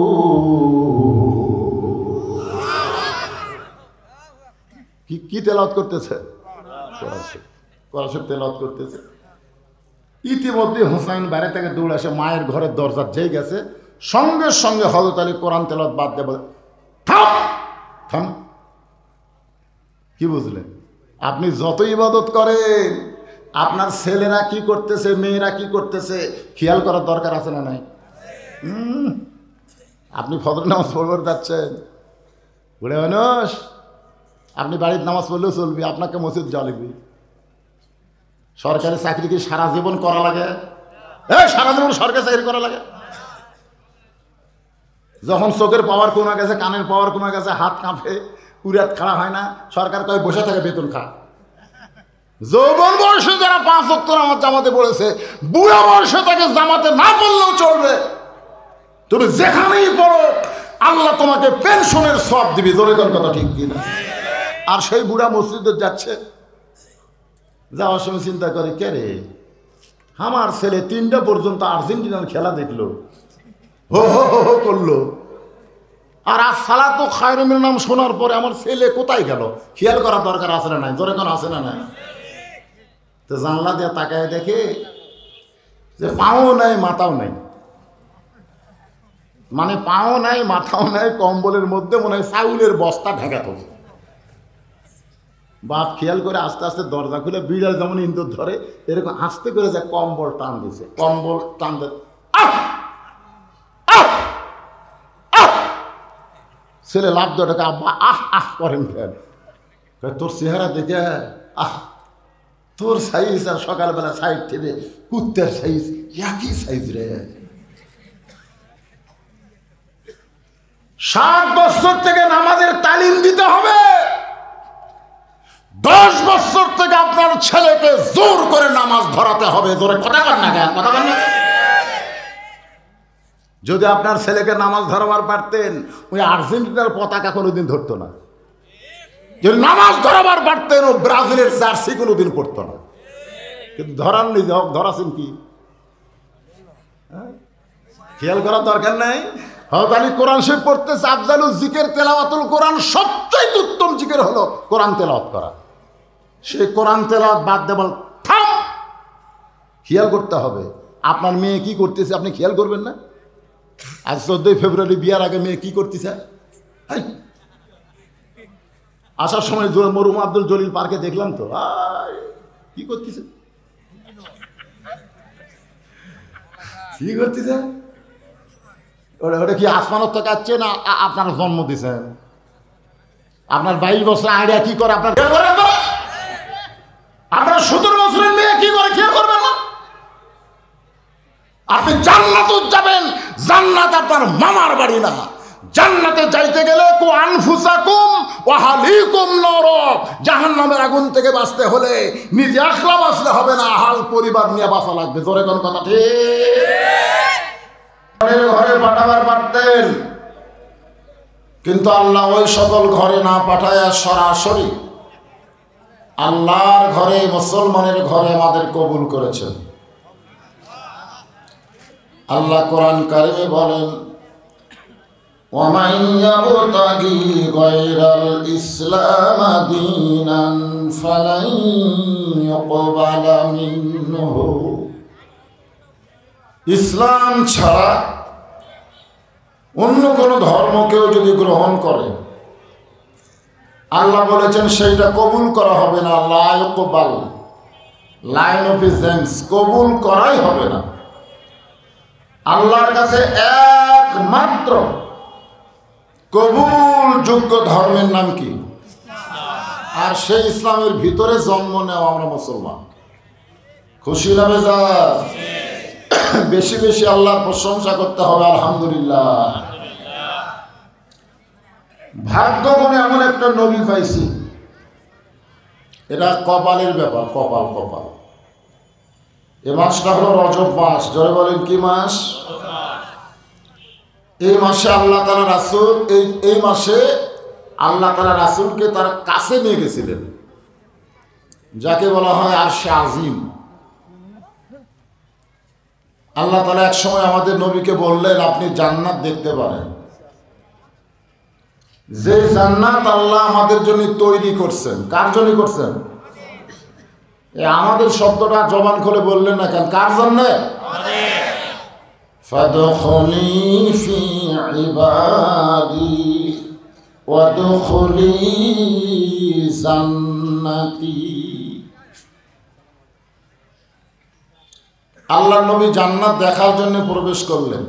কি তেলাওয়াত করতেছে? কোরআন শরীফ তেলাওয়াত করতেছে। ইতিমধ্যে হোসাইন বাইরে থেকে দৌড়ে আসে মায়ের ঘরের দরজা যেই গেছে, সঙ্গে সঙ্গে হযরত আলী কোরআন তেলাওয়াত বাদ দিয়ে বলে থাম থাম। কি বুঝলেন? আপনি যত ইবাদত করেন, আপনার ছেলেরা কি করতেছে, মেয়েরা কি করতেছে খেয়াল করার দরকার আছে না নাই? আপনি ফজর নামাজ পড়তে যাচ্ছেন, বুড়ে মানুষ, আপনি বাড়ির নামাজ পড়লেও চলবে, আপনাকে মসজিদ জ্বালিবি। সরকারি চাকরি কি সারা জীবন করা লাগে? সারা জীবন সরকারি চাকরি করা লাগে? যখন চোখের পাওয়ার কমে গেছে, কানের পাওয়ার কমে গেছে, হাত কাঁপে, উড়াত খাড়া হয় না, সরকার কয় বসে থাকে বেতন খা। যৌবন বয়সে যারা 5 ওয়াক্ত নামাজ জামাতে পড়েছে, বুড়া বয়সে তাকে জামাতে না পড়লেও চলবে। তুমি যেখানেই পড়ো আল্লাহ তোমাকে পেনশনের সওয়াব দিবে। জোরে কোন কথা ঠিক কিনা? আর সেই বুড়া মসজিদে যাচ্ছে, যাওয়ার সময় চিন্তা করে কে রে, আমার ছেলে 3টা পর্যন্ত আর্জেন্টিনার খেলা দেখলো, হো হো হো করলো, আর আজ সালাতু খায়রুম মিনান নাম শোনার পরে আমার ছেলে কোথায় গেল খেয়াল করার দরকার আছে না নাই? জোরে কোন আছে না নাই? তো জানলা দিয়ে তাকায় দেখে যে পাও নাই মাথাও নাই, মানে পাও নাই মাথাও নাই, কম্বলের মধ্যে মনে হয় চাউলের বস্তা ঢাকা থাকে। বাপ খেয়াল করে আস্তে আস্তে দরজা খুলে, বিড়াল যেমন ইন্দুর ধরে এরকম আস্তে করে যে কম্বল টান দিছে, কম্বল টান দে, ছেলে লাভ দেওয়াটাকে আব্বা আহ আহ করেন ফের। তোর চেহারা দেখে তোর সাইজ আর সকালবেলা সাইড থেকে কুত্তের সাইজ একই সাইজ রে। 7 বছর থেকে নামাজের তালিম দিতে হবে, 10 বছর থেকে আপনার ছেলেকে জোর করে নামাজ ধরাতে হবে। জোরে কথা বল না কেন? কথা বল না। যদি আপনার ছেলেকে নামাজ ধরাবার পারতেন, ওই আর্জেন্টিনার পতাকা কোনোদিন ধরতো না। যদি নামাজ ধরাবার পারতেন, ও ব্রাজিলের জার্সি কোনোদিন পড়তো না। কিন্তু ধরাননি, ধরাছেন কি? খেয়াল করার দরকার নাই। হযরত আলী কোরআন শরীফ পড়তেছে, আফজালুল জিকির তেলাওয়াতুল কোরআন, সবচেয়ে উত্তম জিকির হলো কোরআন তেলাওয়াত করা। সেই কোরআন তেলাওয়াত বাদ দিয়ে বল থাম। খেয়াল করতে হবে আপনার মেয়ে কি করতেছে, আপনি খেয়াল করবেন না? আজ 14 ফেব্রুয়ারি বিয়ার আগে মেয়ে কি করতেছে? আসার সময় মরহুম আব্দুল জলিল পার্কে দেখলাম তো, কি করতেছে, কি করতেছে? ওটা কি আসমানত থেকে আসছে না আপনার জন্ম দিয়েছেন? আপনার 22 বছর আইডিয়া কি করে আপনার? আপনার 17 বছরের মেয়ে কি করে খেয়াল করবেন না? আপনি জান্নাতে যাবেন, জান্নাত আপনার মামার বাড়ি না। জান্নাতে যাইতে গেলে কু আনফুসাকুম ওয়া আহলিকুম নার, জাহান্নামের আগুন থেকে বাঁচতে হলে নিজে একলা বাঁচলে হবে না, হাল পরিবার নিয়ে বাঁচা লাগবে। জোরে কোন কথা ঠিক? ঘরে পাঠাবার পারতেন, কিন্তু আল্লাহ ওই সকল ঘরে না পাঠায় সরাসরি আল্লাহর ঘরে, মুসলমানের ঘরে আমাদের কবুল করেছেন। আল্লাহ কোরআন কারিমে বলেন, ওয়ামান ইয়াবতাগি গায়রাল ইসলাম দীনান ফালান ইউকবালা মিনহু, ইসলাম ছাড়া অন্য কোনো ধর্মকেও যদি গ্রহণ করে আল্লাহ বলেছেন সেইটা কবুল করা হবে না। লা ইউকবাল, লাইন অফ ইজেন্স, কবুল করাই হবে না। আল্লাহর কাছে একমাত্র কবুল যোগ্য ধর্মের নাম কি? আর সেই ইসলামের ভিতরে জন্ম নেওয়া আমরা মুসলমান। খুশি না বেজার? বেশি বেশি আল্লাহর প্রশংসা করতে হবে আলহামদুলিল্লাহ। ভাগ্য গুণে এমন একটা নবী পাইছি, এটা কপালের ব্যাপার। কপাল কপাল। এ মাসটা হলো রজব মাস। জোরে বলেন কি মাস? এই মাসে আল্লাহ তাআলা রাসূল এই মাসে আল্লাহ তাআলা রাসূলকে তার কাছে নিয়ে গেছিলেন, যাকে বলা হয় আরশে আজিম। আল্লাহ তাআলা এক সময় আমাদের নবীকে বললেন, আপনি জান্নাত দেখতে পারেন, যে জান্নাত আল্লাহ আমাদের জন্য তৈরি করছেন। কার জন্য করছেন? আমাদের শব্দটা জবান খুলে বললেন না কেন? কার জন্য? ফাদখুলি ফি ইবাদি ওয়াদখুলি জান্নাতি। আল্লাহর নবী জান্নাত দেখার জন্য প্রবেশ করলেন।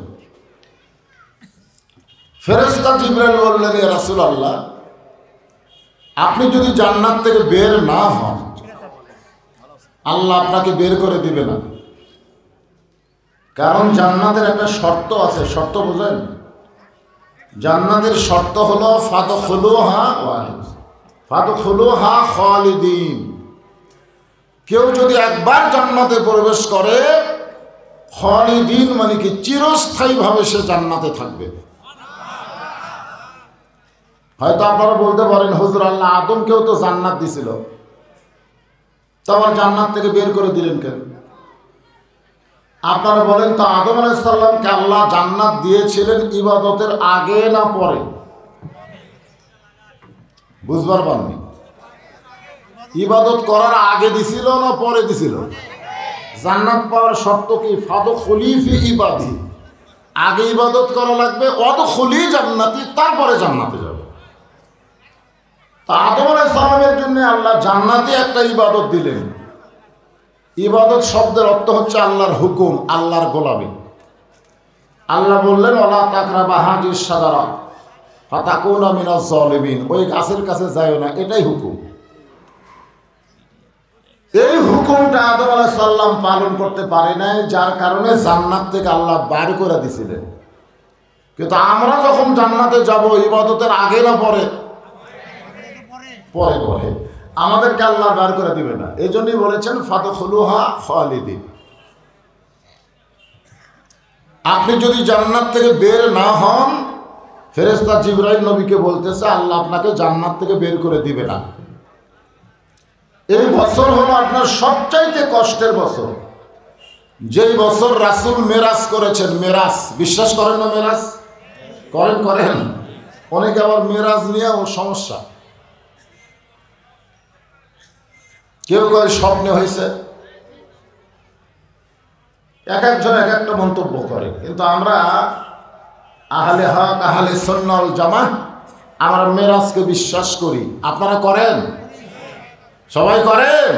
ফেরেশতা জিবরাইল বললেন, ইয়া রাসূলুল্লাহ, আপনি যদি জান্নাত থেকে বের না হন, আল্লাহ আপনাকে বের করে দিবে না। কারণ জান্নাতের একটা শর্ত আছে। শর্ত বোঝেন? জান্নাতের শর্ত হলো ফাদখুলুহা খালিদিন। কেউ যদি একবার জান্নাতে প্রবেশ করে, খালিদিন মানে কি? চিরস্থায়ীভাবে সে জান্নাতে থাকবে। হয়তো আপনারা বলতে পারেন, হুজুর আল্লাহ আদমকেও তো জান্নাত দিছিল, তো আবার জান্নাত থেকে বের করে দিলেন কেন? আপনারা বলেন তো, আদম আলাইহিস সালামকে আল্লাহ জান্নাত দিয়েছিলেন ইবাদতের আগে না পরে? বুঝবার পাননি? ইবাদত করার আগে দিছিল না পরে দিছিল? জান্নাত পাওয়ার শর্ত কি? ফাদখুলি ফি ইবাদি, আগে ইবাদত করা লাগবে, ওয়াদখুলি জান্নাতি, তারপরে জান্নাতে যাবে। তা আদম আলাইহিস সালামের জন্য আল্লাহ জান্নাতে একটা ইবাদত দিলেন। ইবাদত শব্দের অর্থ হচ্ছে আল্লাহর হুকুম, আল্লাহর গোলামি। আল্লাহ বললেন, ওয়ালা তাকরাবা হাযিহিশ শাজারা ফাতাকুনা মিনাজ জালিমিন, ওই গাছের কাছে যাইও না, এটাই হুকুম। এই হুকুমটা আদম আলাইহিস সালাম পালন করতে পারে নাই, যার কারণে জান্নাত থেকে আল্লাহ বার করে দিয়েছিলেন। কিন্তু আমরা যখন জান্নাতে যাব, ইবাদতের আগে না পরে? পরে পরে। আমাদেরকে আল্লাহ বার করে দিবে না। এই জন্যই বলেছেন ফাদখুলুহা খালিদিন। আপনি যদি জান্নাত থেকে বের না হন, ফেরেশতা জিবরাইল নবীকে বলতেছে, আল্লাহ আপনাকে জান্নাত থেকে বের করে দিবে না। এই বছর হলো আপনার সবচাইতে কষ্টের বছর। যেই বছর রাসূল মেরাজ করেছেন। মেরাজ বিশ্বাস করেন না? মেরাজ করেন? অনেকে আবার মেরাজ নিয়েও সমস্যা। কেউ কয় স্বপ্নে হয়েছে, এক একজন এক একটা মন্তব্য করে। কিন্তু আমরা আহলে হক, আহলে সুন্নাহ ওয়াল জামাত, আমরা মেরাজকে বিশ্বাস করি। আপনারা করেন? সবাই করেন?